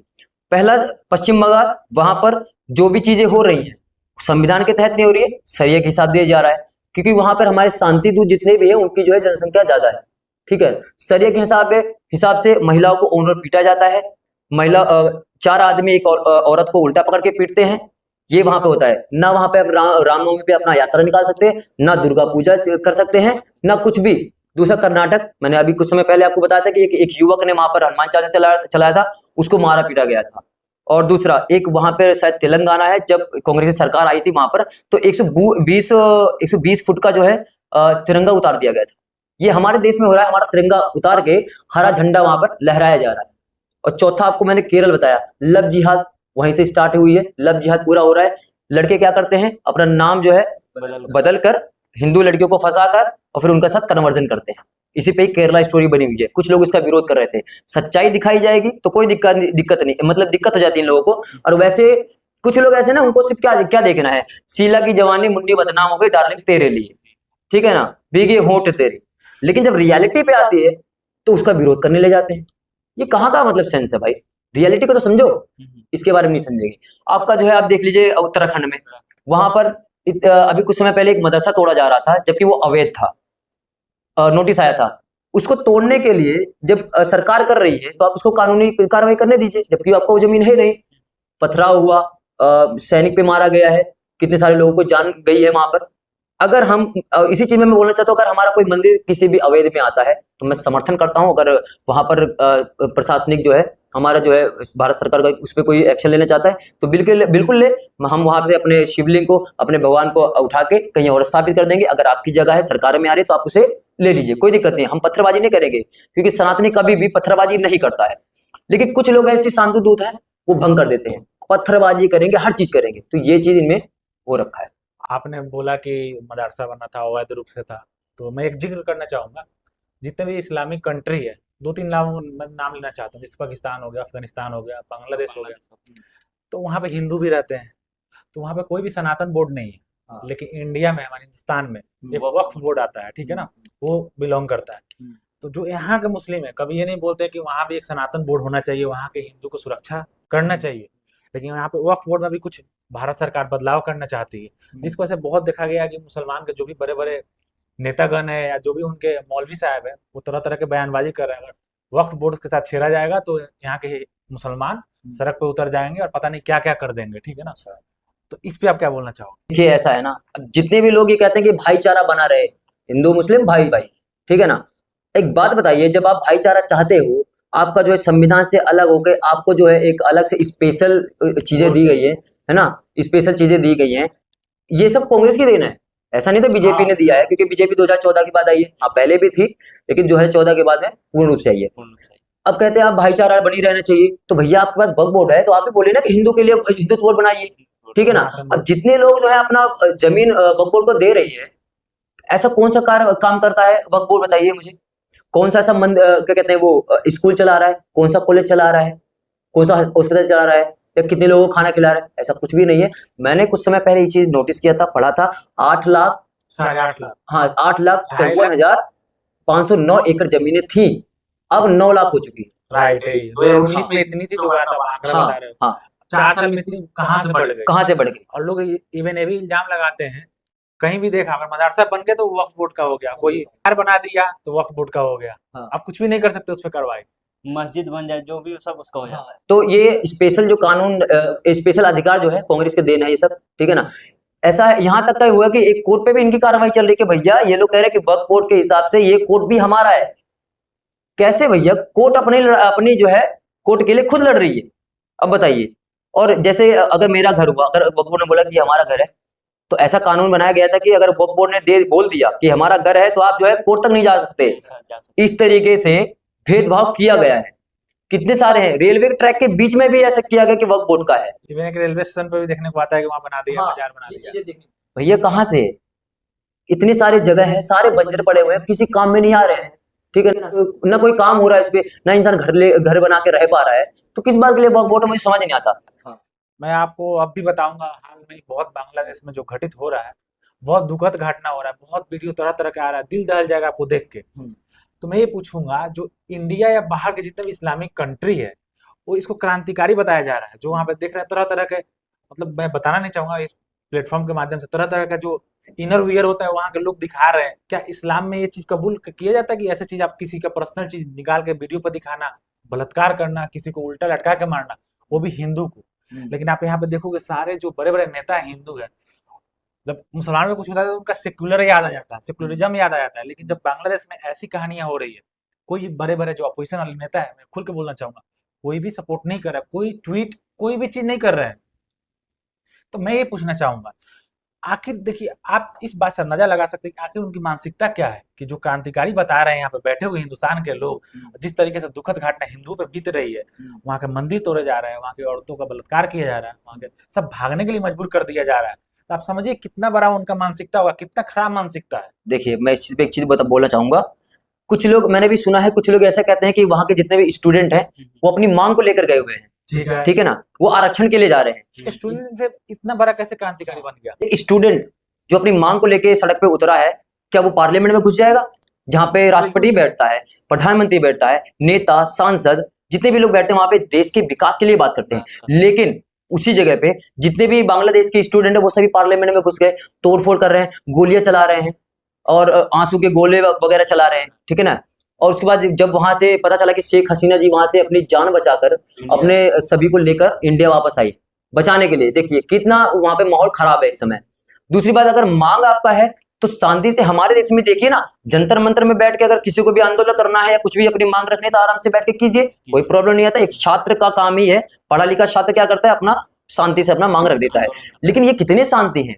S3: पहला पश्चिम बंगाल, वहां पर जो भी चीजें हो रही हैं संविधान के तहत नहीं हो रही है, सरिया के हिसाब दिया जा रहा है, क्योंकि वहां पर हमारे शांति दूत जितने भी है उनकी जो है जनसंख्या ज्यादा है, ठीक है। सरिया के हिसाब से महिलाओं को ओनर पीटा जाता है, महिला 4 आदमी एक औरत को उल्टा पकड़ के पीटते हैं, ये वहां पे होता है ना। वहां पे आप रामनवमी पे अपना यात्रा निकाल सकते हैं, ना दुर्गा पूजा कर सकते हैं, ना कुछ भी। दूसरा कर्नाटक, मैंने अभी कुछ समय पहले आपको बताया था कि एक युवक ने वहां पर हनुमान चालीसा चलाया था, उसको मारा पीटा गया था। और दूसरा एक वहां पे शायद तेलंगाना है, जब कांग्रेस की सरकार आई थी वहां पर, तो 120 फुट का जो है तिरंगा उतार दिया गया था। ये हमारे देश में हो रहा है, हमारा तिरंगा उतार के हरा झंडा वहां पर लहराया जा रहा है। और चौथा आपको मैंने केरल बताया, लव जिहाद वहीं से स्टार्ट हुई है, लव जिहाद पूरा हो रहा है। लड़के क्या करते हैं, अपना नाम जो है बदल कर हिंदू लड़कियों को फंसा कर और फिर उनका साथ कन्वर्जन करते हैं। इसी पे केरला स्टोरी बनी हुई है। कुछ लोग इसका विरोध कर रहे थे, सच्चाई दिखाई जाएगी तो कोई दिक्कत नहीं, मतलब दिक्कत हो जाती है इन लोगों को। और वैसे कुछ लोग ऐसे ना, उनको सिर्फ क्या देखना है, शीला की जवानी मुन्नी बदनाम हो गई डार्लिंग तेरे लिए, ठीक है ना, भीगे होंठ तेरे। लेकिन जब रियलिटी पे आती है तो उसका विरोध करने ले जाते हैं। ये कहाँ का मतलब सेंस है भाई? रियलिटी को तो समझो, इसके बारे में नहीं समझेंगे। आपका जो है आप देख लीजिए उत्तराखंड में, वहां पर अभी कुछ समय पहले एक मदरसा तोड़ा जा रहा था, जबकि वो अवैध था, नोटिस आया था। उसको तोड़ने के लिए जब सरकार कर रही है तो आप उसको कानूनी कार्रवाई करने दीजिए, जबकि आपका वो जमीन है नहीं। पथराव हुआ, सैनिक पे मारा गया है, कितने सारे लोगों को जान गई है वहां पर। अगर हम इसी चीज में मैं बोलना चाहता हूँ, अगर हमारा कोई मंदिर किसी भी अवैध में आता है तो मैं समर्थन करता हूँ, अगर वहां पर प्रशासनिक जो है हमारा जो है भारत सरकार का उस पर कोई एक्शन लेना चाहता है तो बिल्कुल बिल्कुल ले, हम वहां से अपने शिवलिंग को, अपने भगवान को उठा के कहीं और स्थापित कर देंगे। अगर आपकी जगह है सरकार में आ रही है तो आप उसे ले लीजिए, कोई दिक्कत नहीं है, हम पत्थरबाजी नहीं करेंगे, क्योंकि सनातनी कभी भी पत्थरबाजी नहीं करता है। लेकिन कुछ लोग ऐसे शांति दूत हैं, वो भंग कर देते हैं, पत्थरबाजी करेंगे, हर चीज करेंगे, तो ये चीज इनमें हो रखा है।
S2: आपने बोला कि मदरसा बना था, अवैध रूप से था, तो मैं एक जिक्र करना चाहूंगा, जितने भी इस्लामिक कंट्री है, 2-3 नाम लेना चाहता हूँ, जैसे पाकिस्तान हो गया, अफगानिस्तान हो गया, बांग्लादेश हो गया, तो वहाँ पे हिंदू भी रहते हैं, तो वहाँ पे कोई भी सनातन बोर्ड नहीं है।
S1: हाँ।
S2: लेकिन इंडिया में, हमारे हिंदुस्तान में एक वक्फ बोर्ड आता है, ठीक है ना, वो बिलोंग करता है। तो जो यहाँ के मुस्लिम है, कभी ये नहीं बोलते कि वहाँ भी एक सनातन बोर्ड होना चाहिए, वहाँ के हिंदू को सुरक्षा करना चाहिए, लेकिन यहाँ पे वक्फ बोर्ड में भी कुछ भारत सरकार बदलाव करना चाहती है, जिसकी वजह से बहुत देखा गया कि मुसलमान के जो भी बड़े बड़े नेतागण है या जो भी उनके मौलवी साहब है, वो तरह तरह के बयानबाजी कर रहे हैं। अगर वक्फ बोर्ड के साथ छेड़ा जाएगा तो यहाँ के मुसलमान सड़क पे उतर जाएंगे और पता नहीं क्या क्या कर देंगे, ठीक है ना। तो इस पे आप क्या बोलना चाहोगे?
S3: देखिए ऐसा है ना, अब जितने भी लोग ये कहते हैं कि भाईचारा बना रहे, हिंदू मुस्लिम भाई भाई, ठीक है ना, एक बात बताइए, जब आप भाईचारा चाहते हो, आपका जो है संविधान से अलग होकर आपको जो है एक अलग से स्पेशल चीजें दी गई है ना, स्पेशल चीजें दी गई हैं, ये सब कांग्रेस की देन है, ऐसा नहीं तो बीजेपी ने दिया है, क्योंकि बीजेपी 2014 के बाद आई है, हाँ पहले भी थी, लेकिन 2014 के बाद में पूर्ण रूप से आई है। अब कहते हैं आप भाईचारा बनी रहना चाहिए, तो भैया आपके पास वक्फ बोर्ड है, तो आप भी बोले ना कि हिंदू के लिए हिंदुत्व बोर्ड बनाइए, ठीक है ना। अब जितने लोग जो है अपना जमीन वक्फ बोर्ड को दे रही है, ऐसा कौन सा काम करता है वक्फ बोर्ड, बताइए मुझे, कौन सा ऐसा क्या कहते हैं वो स्कूल चला रहा है, कौन सा कॉलेज चला रहा है, कौन सा हॉस्पिटल चला रहा है, या कितने लोगों को खाना खिला रहा है, ऐसा कुछ भी नहीं है। मैंने कुछ समय पहले ये चीज नोटिस किया था, पढ़ा था, 8 लाख, हाँ 8,54,509 एकड़ जमीनें थी, अब 9 लाख हो चुकी।
S2: राइट, 2019 में इतनी थी जो आया था, आंकड़ा बता रहे हो। 4 साल में इतनी कहाँ से बढ़ गई।
S3: और
S2: लोग इवन ये भी इल्जाम लगाते हैं, कहीं भी देखा अगर मदरसा बन गया तो वक्फ बोर्ड का हो गया, कोई घर बना दिया तो वक्फ बोर्ड का हो गया, आप कुछ भी नहीं कर सकते उस पर कार्रवाई,
S1: मस्जिद बन जाए जो भी सब उसका हो जाता है।
S3: तो ये स्पेशल जो कानून, स्पेशल अधिकार जो है कांग्रेस के देन है ये सब, ठीक है ना। ऐसा यहाँ तक का हुआ कि एक कोर्ट पे भी इनकी कार्रवाई चल रही है कि भैया ये लोग कह रहे हैं कि वक्फ बोर्ड के हिसाब से ये कोर्ट भी हमारा है। कैसे भैया, कोर्ट अपनी जो है कोर्ट के लिए खुद लड़ रही है, अब बताइए। और जैसे अगर मेरा घर हुआ, अगर वक्फ बोर्ड ने बोला कि हमारा घर है, तो ऐसा कानून बनाया गया था कि अगर वक्फ बोर्ड ने बोल दिया कि हमारा घर है, तो आप जो है कोर्ट तक नहीं जा सकते। इस तरीके से भेदभाव किया गया है, कितने सारे हैं, रेलवे के ट्रैक के बीच में भी ऐसा किया गया कि वक्फ बोर्ड का है,
S2: रेलवे स्टेशन पे भी देखने को आता है कि वहां बना दिया, बाजार बना दिया।
S3: भैया कहाँ से, इतनी सारी जगह है, सारे बंजर पड़े हुए हैं, किसी काम में नहीं आ रहे हैं, ठीक है ना, कोई काम हो रहा है इस पे, ना इंसान घर बना के रह पा रहा है, तो किस बात के लिए वक्फ बोर्ड, मुझे समझ नहीं आता।
S2: मैं आपको अब भी बताऊंगा, हाल में बहुत बांग्लादेश में जो घटित हो रहा है, बहुत दुखद घटना हो रहा है, बहुत वीडियो तरह तरह के आ रहा है, दिल दहल जाएगा आपको देख के। तो मैं ये पूछूंगा, जो इंडिया या बाहर के जितने भी इस्लामिक कंट्री है, वो इसको क्रांतिकारी बताया जा रहा है, जो वहां पे देख रहे हैं तरह तरह के, मतलब मैं बताना नहीं चाहूंगा इस प्लेटफॉर्म के माध्यम से, तरह तरह का जो इनर वियर होता है वहां के लोग दिखा रहे हैं। क्या इस्लाम में ये चीज कबूल किया जाता है कि ऐसी चीज, आप किसी का पर्सनल चीज निकाल के वीडियो पर दिखाना, बलात्कार करना, किसी को उल्टा लटका के मारना, वो भी हिंदू को। लेकिन आप यहाँ पे देखोगे सारे जो बड़े बड़े नेता हिंदू है, जब मुसलमान में कुछ होता है तो उनका सेक्युलर याद आ जाता है, सेक्युलरिज्म याद आ जाता है। लेकिन जब बांग्लादेश में ऐसी कहानियां हो रही है, कोई बड़े बड़े जो अपोजिशन वाले नेता है, मैं खुल के बोलना चाहूंगा, कोई भी सपोर्ट नहीं कर रहा, कोई ट्वीट, कोई भी चीज नहीं कर रहे हैं। तो मैं ये पूछना चाहूंगा, आखिर देखिए, आप इस बात से अंदाजा लगा सकते हैं कि आखिर उनकी मानसिकता क्या है, कि जो क्रांतिकारी बता रहे हैं यहाँ पे बैठे हुए हिंदुस्तान के लोग, जिस तरीके से दुखद घटना हिंदुओं पे बीत रही है, वहाँ के मंदिर तोड़े जा रहे हैं, वहाँ की औरतों का बलात्कार किया जा रहा है, वहाँ के सब भागने के लिए मजबूर कर दिया जा रहा है, तो आप समझिए कितना बड़ा उनका मानसिकता होगा, कितना खराब मानसिकता है।
S3: देखिए मैं इस चीज पे एक चीज बोलना चाहूंगा, कुछ लोग, मैंने भी सुना है, कुछ लोग ऐसा कहते हैं कि वहाँ के जितने भी स्टूडेंट हैं वो अपनी मांग को लेकर गए हुए हैं, ठीक है ना, वो आरक्षण के लिए जा रहे हैं।
S2: स्टूडेंट से इतना बड़ा कैसे क्रांतिकारी बन गया?
S3: स्टूडेंट जो अपनी मांग को लेकर सड़क पे उतरा है, क्या वो पार्लियामेंट में घुस जाएगा, जहाँ पे राष्ट्रपति बैठता है, प्रधानमंत्री बैठता है, नेता, सांसद, जितने भी लोग बैठते हैं वहां पे देश के विकास के लिए बात करते हैं। लेकिन उसी जगह पे जितने भी बांग्लादेश के स्टूडेंट है वो सभी पार्लियामेंट में घुस गए, तोड़फोड़ कर रहे हैं, गोलियां चला रहे हैं और आंसू के गोले वगैरह चला रहे हैं, ठीक है ना। और उसके बाद जब वहां से पता चला कि शेख हसीना जी वहां से अपनी जान बचाकर अपने सभी को लेकर इंडिया वापस आई बचाने के लिए, देखिए कितना वहां पे माहौल खराब है इस समय। दूसरी बात, अगर मांग आपका है तो शांति से हमारे देश में देखिए ना, जंतर मंतर में बैठ के अगर किसी को भी आंदोलन करना है या कुछ भी अपनी मांग रखनी है तो आराम से बैठ के कीजिए, कोई प्रॉब्लम नहीं आता। एक छात्र का काम ही है, पढ़ा लिखा छात्र क्या करता है, अपना शांति से अपना मांग रख देता है। लेकिन ये कितने शांति हैं,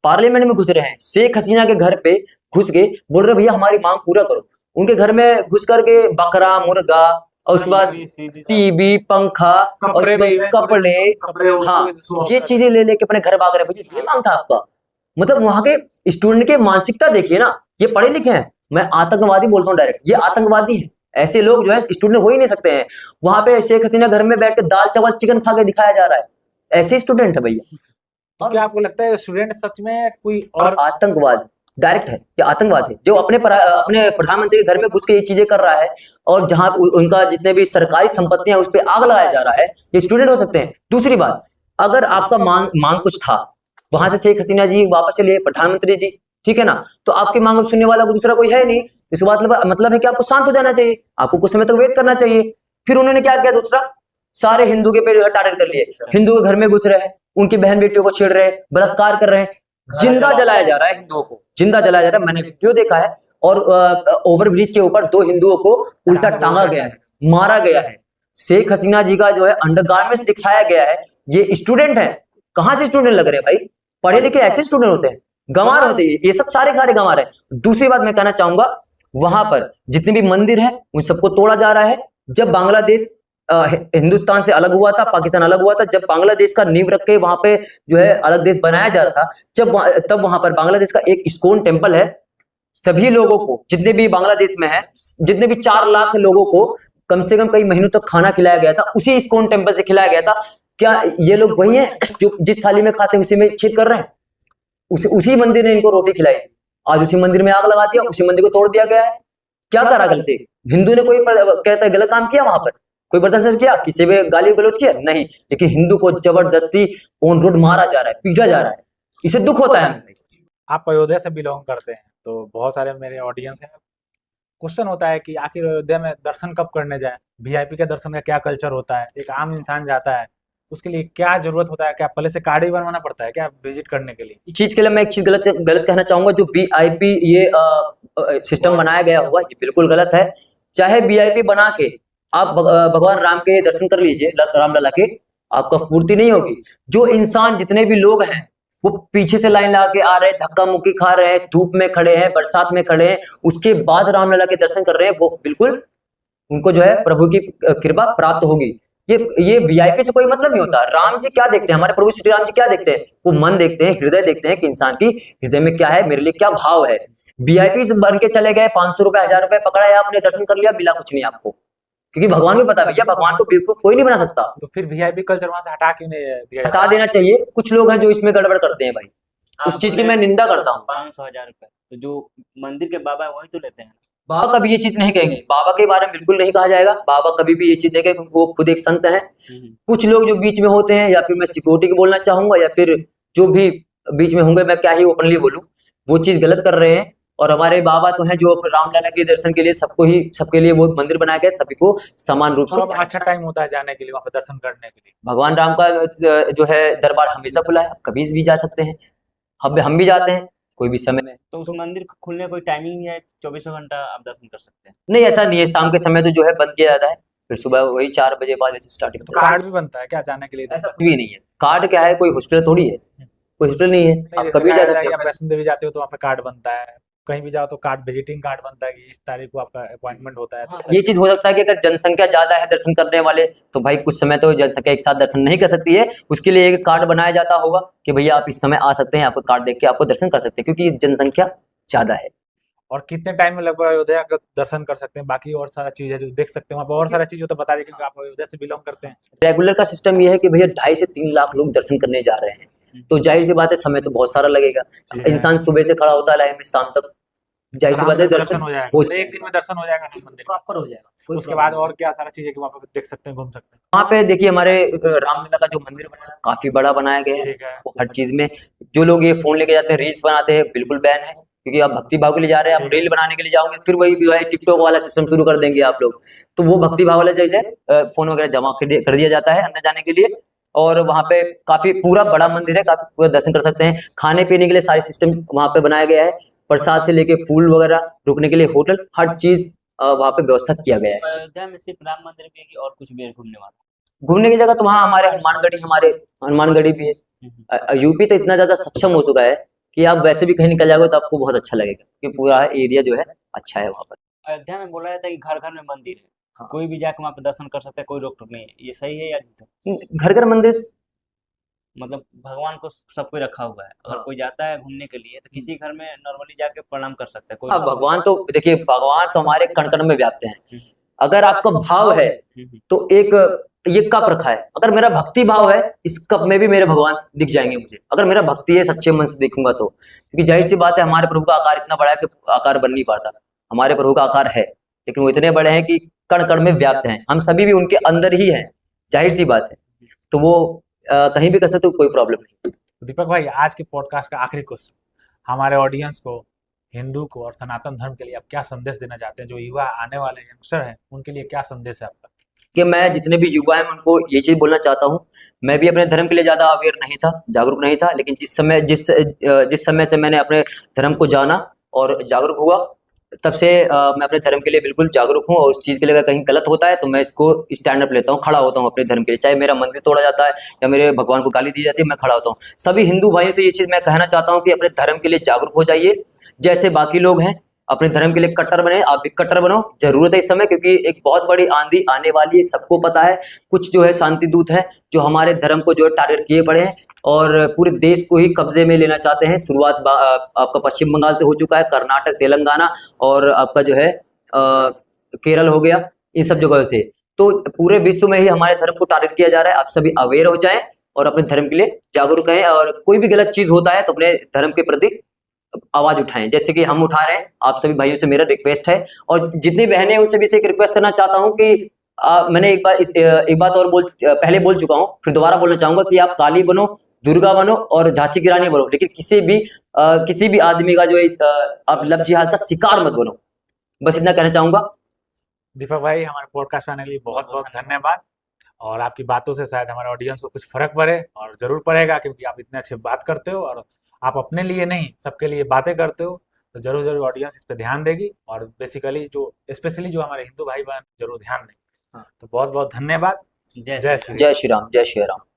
S3: पार्लियामेंट में घुस रहे हैं, शेख हसीना के घर पे घुस के बोल रहे भैया हमारी मांग पूरा करो। उनके घर में घुस करके बकरा मुर्गा और उसके बाद टीवी पंखा और कपड़े, हाँ ये चीजें ले लेके अपने घर भाग रहे। भैया ये मांग था आपका? मतलब वहां के स्टूडेंट के मानसिकता देखिए ना, ये पढ़े लिखे हैं, मैं आतंकवादी बोलता हूँ डायरेक्ट, ये आतंकवादी है। ऐसे लोग जो है स्टूडेंट हो ही नहीं सकते हैं। वहां पे शेख हसीना घर में बैठ के दाल चावल चिकन खा के दिखाया जा रहा है, ऐसे स्टूडेंट है भैया।
S2: तो क्या आपको लगता है स्टूडेंट सच में कोई और
S3: आतंकवाद डायरेक्ट है, ये आतंकवाद है जो अपने प्रधानमंत्री के घर में घुस के ये चीजें कर रहा है, और जहां उनका जितने भी सरकारी संपत्तियां उस पर आग लगाया जा रहा है, ये स्टूडेंट हो सकते हैं। दूसरी बात, अगर आपका मांग कुछ था, वहां से शेख हसीना जी वापस चले प्रधानमंत्री जी, ठीक है ना, तो आपकी मांग सुनने वाला दूसरा कोई है नहीं। इस बात मतलब है कि आपको शांत हो जाना चाहिए, आपको कुछ समय तक वेट करना चाहिए। फिर उन्होंने क्या किया, दूसरा सारे हिंदू के पे टारगेट कर लिए, हिंदू के घर में घुस रहे हैं, उनकी बहन बेटियों को छेड़ रहे हैं, बलात्कार कर रहे हैं, जिंदा जलाया जा रहा है हिंदुओं को, जिंदा जलाया जा रहा है। मैंने वीडियो देखा है, और ओवरब्रिज के ऊपर 2 हिंदुओं को उल्टा टांगा गया है, मारा गया है। शेख हसीना जी का जो है अंडरगारमेंट्स दिखाया गया है। ये स्टूडेंट है, कहां से स्टूडेंट लग रहे हैं भाई? पढ़े लिखे ऐसे स्टूडेंट होते हैं, गंवार होते हैं, ये सब सारे गंवार है। दूसरी बात मैं कहना चाहूंगा, वहां पर जितने भी मंदिर है उन सबको तोड़ा जा रहा है। जब बांग्लादेश हिंदुस्तान से अलग हुआ था, पाकिस्तान अलग हुआ था, जब बांग्लादेश का नींव रख के वहां पे जो है अलग देश बनाया जा रहा था, तब वहां पर बांग्लादेश का एक इस्कॉन टेम्पल है। सभी लोगों को, जितने भी बांग्लादेश में है, जितने भी 4 लाख लोगों को कम से कम कई महीनों तक खाना खिलाया गया था, उसी इस्कॉन टेम्पल से खिलाया गया था। क्या ये लोग वही हैं जो जिस थाली में खाते हैं उसी में छेद कर रहे हैं? उसी मंदिर ने इनको रोटी खिलाई थी, आज उसी मंदिर में आग लगा दिया, उसी मंदिर को तोड़ दिया गया है। क्या करा गलती? हिंदू ने कोई कहता है गलत काम किया वहां पर? कोई बर्दाश्त किया? किसी पे गाली गलौज किया? नहीं। लेकिन हिंदू को जबरदस्ती ऑन रोड मारा जा रहा है, पीटा जा रहा है, इसे दुख होता है।
S2: आप अयोध्या से बिलोंग करते हैं, तो बहुत सारे मेरे ऑडियंस हैं, क्वेश्चन होता है कि आखिर अयोध्या में दर्शन कब करने जाए, वीआईपी के दर्शन का क्या कल्चर होता है, एक आम इंसान जाता है तो उसके लिए क्या जरूरत होता है, क्या पहले से कार्ड ही बनवाना पड़ता है क्या विजिट करने के लिए?
S3: इस चीज के लिए मैं एक चीज गलत कहना चाहूंगा, जो वीआईपी ये सिस्टम बनाया गया हुआ ये बिल्कुल गलत है। चाहे वीआईपी बना के आप भगवान राम के दर्शन कर लीजिए, रामलला के, आपका पूर्ति नहीं होगी। जो इंसान, जितने भी लोग हैं, वो पीछे से लाइन लगा के आ रहे हैं, धक्का मुक्की खा रहे हैं, धूप में खड़े हैं, बरसात में खड़े हैं, उसके बाद रामलला के दर्शन कर रहे हैं, वो बिल्कुल उनको जो है प्रभु की कृपा प्राप्त होगी। ये वीआईपी से कोई मतलब नहीं होता। राम जी क्या देखते हैं, हमारे प्रभु श्री राम जी क्या देखते हैं? वो मन देखते हैं, हृदय देखते हैं कि इंसान की हृदय में क्या है, मेरे लिए क्या भाव है। वीआईपी से बन के चले गए, 500 रुपए 1000 रुपए पकड़ा है, आपने दर्शन कर लिया, मिला कुछ नहीं आपको, क्योंकि भगवान को पता है भैया, भगवान को बिल्कुल कोई नहीं बना सकता।
S2: तो फिर वीआईपी कल्चर वहां से हटा क्यों नहीं दिया?
S3: हटा देना चाहिए। कुछ लोग हैं जो इसमें गड़बड़ करते हैं भाई, उस चीज की मैं निंदा करता हूँ।
S1: 500-1000 रुपए तो जो मंदिर के बाबा है वही तो लेते हैं।
S3: बाबा कभी ये चीज नहीं कहेंगे, बाबा के बारे में बिल्कुल नहीं कहा जाएगा, बाबा कभी भी ये चीज नहीं कहेंगे, वो खुद एक संत है। कुछ लोग जो बीच में होते हैं, या फिर मैं सिक्योरिटी को बोलना चाहूंगा, या फिर जो भी बीच में होंगे, मैं क्या ही ओपनली बोलूं, वो चीज गलत कर रहे हैं। और हमारे बाबा तो हैं जो रामलला के दर्शन के लिए सबके लिए वो मंदिर बनाया गया, सभी को समान रूप से।
S2: अच्छा टाइम होता है जाने के लिए, वहां पर दर्शन करने के लिए?
S3: भगवान राम का जो है दरबार हमेशा खुला है, कभी भी जा सकते हैं, हम भी जाते हैं कोई भी समय में।
S1: तो उस मंदिर खुलने कोई टाइमिंग है? 24 घंटा आप दर्शन कर सकते हैं?
S3: नहीं, ऐसा नहीं है, शाम के समय तो जो है बंद किया जाता है, फिर सुबह वही 4 बजे बाद ऐसे स्टार्टिंग।
S2: तो कार्ड भी बनता है क्या जाने के लिए?
S3: ऐसा कुछ भी नहीं है। कार्ड क्या है, कोई हॉस्पिटल थोड़ी है, कोई हॉस्पिटल नहीं है, आप कभी जा सकते
S2: हैं। वैष्णो देवी जाते हो तो वहाँ पे कार्ड बनता है, कहीं भी जाओ तो कार्ड, विजिटिंग कार्ड बनता है कि इस तारीख को आपका अपॉइंटमेंट होता है।
S3: हाँ, ये चीज हो सकता है कि अगर जनसंख्या ज्यादा है दर्शन करने वाले, तो भाई कुछ समय तो जनसंख्या एक साथ दर्शन नहीं कर सकती है, उसके लिए एक कार्ड बनाया जाता होगा कि भैया आप इस समय आ सकते हैं, आपको कार्ड देख के आपको दर्शन कर सकते हैं, क्योंकि जनसंख्या ज्यादा है।
S2: और कितने टाइम में लगभग अयोध्या का दर्शन कर सकते हैं? बाकी और सारा चीज है जो देख सकते हैं वहाँ पर, और सारा चीज तो बता दें, क्योंकि आप अयोध्या से बिलोंग करते हैं।
S3: रेगुलर का सिस्टम ये है कि भैया 2.5 से 3 लाख लोग दर्शन करने जा रहे हैं, तो जाहिर सी बात है समय तो बहुत सारा लगेगा। इंसान सुबह से खड़ा होता है लाइन में, शाम तक जाहिर सी बात है दर्शन
S2: हो जाएगा, एक दिन में दर्शन हो जाएगा मंदिर
S3: प्रॉपर हो जाएगा।
S2: उसके बाद और क्या सारा चीजें कि वहाँ पे देख सकते हैं, घूम सकते हैं?
S3: वहाँ पे देखिए, हमारे रामलला का जो मंदिर बना है काफी बड़ा बनाया गया है, वो हर चीज में। जो लोग ये फोन लेके जाते हैं, रील्स बनाते हैं, बिल्कुल बैन है, क्योंकि आप भक्ति भाव के लिए जा रहे हैं, आप रील बनाने के लिए जाओगे, फिर वही टिकटॉक वाला सिस्टम शुरू कर देंगे आप लोग। तो वो भक्ति भाव वाला जैसे फोन वगैरह जमा कर दिया जाता है अंदर जाने के लिए, और वहाँ पे काफी पूरा बड़ा मंदिर है, काफी पूरा दर्शन कर सकते हैं। खाने पीने के लिए सारे सिस्टम वहाँ पे बनाया गया है, प्रसाद से लेके फूल वगैरह, रुकने के लिए होटल, हर चीज वहाँ पे व्यवस्था किया गया है।
S1: अयोध्या में सिर्फ राम मंदिर भी है कि और कुछ भी है घूमने वाला?
S3: घूमने की जगह तो वहाँ हमारे हनुमानगढ़ी भी है। यूपी तो इतना ज्यादा सक्षम हो चुका है कि आप वैसे भी कहीं निकल जाओगे तो आपको बहुत अच्छा लगेगा, क्योंकि पूरा एरिया जो है अच्छा है वहाँ पर।
S1: अयोध्या में बोला जाता है कि घर घर में मंदिर है,
S3: हाँ।
S1: कोई भी जाके वहाँ पे दर्शन कर सकता है, कोई रोक टोक नहीं है, ये सही है या झूठा?
S3: घर घर मंदिर,
S1: मतलब भगवान को सब कोई रखा हुआ है, अगर
S3: हाँ।
S1: कोई जाता है घूमने के लिए तो किसी घर में नॉर्मली जाके प्रणाम कर सकता है कोई?
S3: हाँ, भगवान तो देखिए, भगवान तो हमारे कण कण में व्याप्त हैं।
S1: हम्म,
S3: अगर आपका भाव है तो एक ये कप रखा है, अगर मेरा भक्ति भाव है इस कप में भी मेरे भगवान दिख जाएंगे मुझे, अगर मेरा भक्ति है, सच्चे मन से देखूंगा तो। क्योंकि जाहिर सी बात है, हमारे प्रभु का आकार इतना बड़ा है कि आकार बन नहीं पाता। हमारे प्रभु का आकार है, लेकिन वो इतने बड़े हैं कि कण कण में व्याप्त हैं, हम सभी भी उनके अंदर ही हैं, जाहिर सी बात है। तो वो कहीं भी कर सकते, कोई प्रॉब्लम नहीं।
S2: दीपक भाई, आज के पॉडकास्ट का आखिरी क्वेश्चन, हमारे ऑडियंस को, हिंदू को और सनातन धर्म के लिए आप क्या संदेश देना चाहते हैं? जो युवा आने वाले यंगस्टर हैं उनके लिए क्या संदेश है आपका?
S3: कि मैं जितने भी युवा हैं उनको ये चीज बोलना चाहता हूँ, मैं भी अपने धर्म के लिए ज्यादा अवेयर नहीं था, जागरूक नहीं था, लेकिन जिस समय से मैंने अपने धर्म को जाना और जागरूक हुआ, तब से मैं अपने धर्म के लिए बिल्कुल जागरूक हूँ। और उस चीज के लिए अगर कहीं गलत होता है तो मैं इसको स्टैंड अप लेता हूँ, खड़ा होता हूँ अपने धर्म के लिए। चाहे मेरा मंदिर तोड़ा जाता है या मेरे भगवान को गाली दी जाती है, मैं खड़ा होता हूँ। सभी हिंदू भाइयों से ये चीज मैं कहना चाहता हूँ कि अपने धर्म के लिए जागरूक हो जाइए, जैसे बाकी लोग हैं अपने धर्म के लिए कट्टर बने, आप भी कट्टर बनो। जरूरत है इस समय, क्योंकि एक बहुत बड़ी आंधी आने वाली है, सबको पता है। कुछ जो है शांति दूत है जो हमारे धर्म को जो है टारगेट किए पड़े हैं और पूरे देश को ही कब्जे में लेना चाहते हैं। शुरुआत आपका पश्चिम बंगाल से हो चुका है, कर्नाटक, तेलंगाना और आपका जो है केरल हो गया, इन सब जगहों से। तो पूरे विश्व में ही हमारे धर्म को टारगेट किया जा रहा है। आप सभी अवेयर हो जाएं और अपने धर्म के लिए जागरूक रहें, और कोई भी गलत चीज होता है तो अपने धर्म के प्रति आवाज उठाएं, जैसे कि हम उठा रहे हैं। आप सभी भाइयों से मेरा रिक्वेस्ट है, और जितनी बहनें हैं उनसे भी एक रिक्वेस्ट करना चाहता हूं कि मैंने एक बात और पहले बोल चुका हूं, फिर दोबारा बोलना चाहूंगा कि आप काली बनो, दुर्गा बनो और झांसी की रानी बनो, लेकिन किसी भी आदमी का जो आप लब जिहाद का शिकार मत बनो। बस इतना कहना चाहूंगा।
S2: दीपक भाई, हमारे पॉडकास्ट में आने के लिए बहुत बहुत धन्यवाद, और आपकी बातों से शायद हमारे ऑडियंस को कुछ फर्क पड़े, और जरूर पड़ेगा, क्योंकि आप इतने अच्छे बात करते हो और आप अपने लिए नहीं सबके लिए बातें करते हो। तो जरूर जरूर ऑडियंस इस पे ध्यान देगी, और बेसिकली जो स्पेशली जो हमारे हिंदू भाई बहन जरूर ध्यान दें। तो बहुत बहुत धन्यवाद।
S1: जय
S2: जय
S1: श्री
S2: श्री
S3: जय श्री राम, जय श्री राम।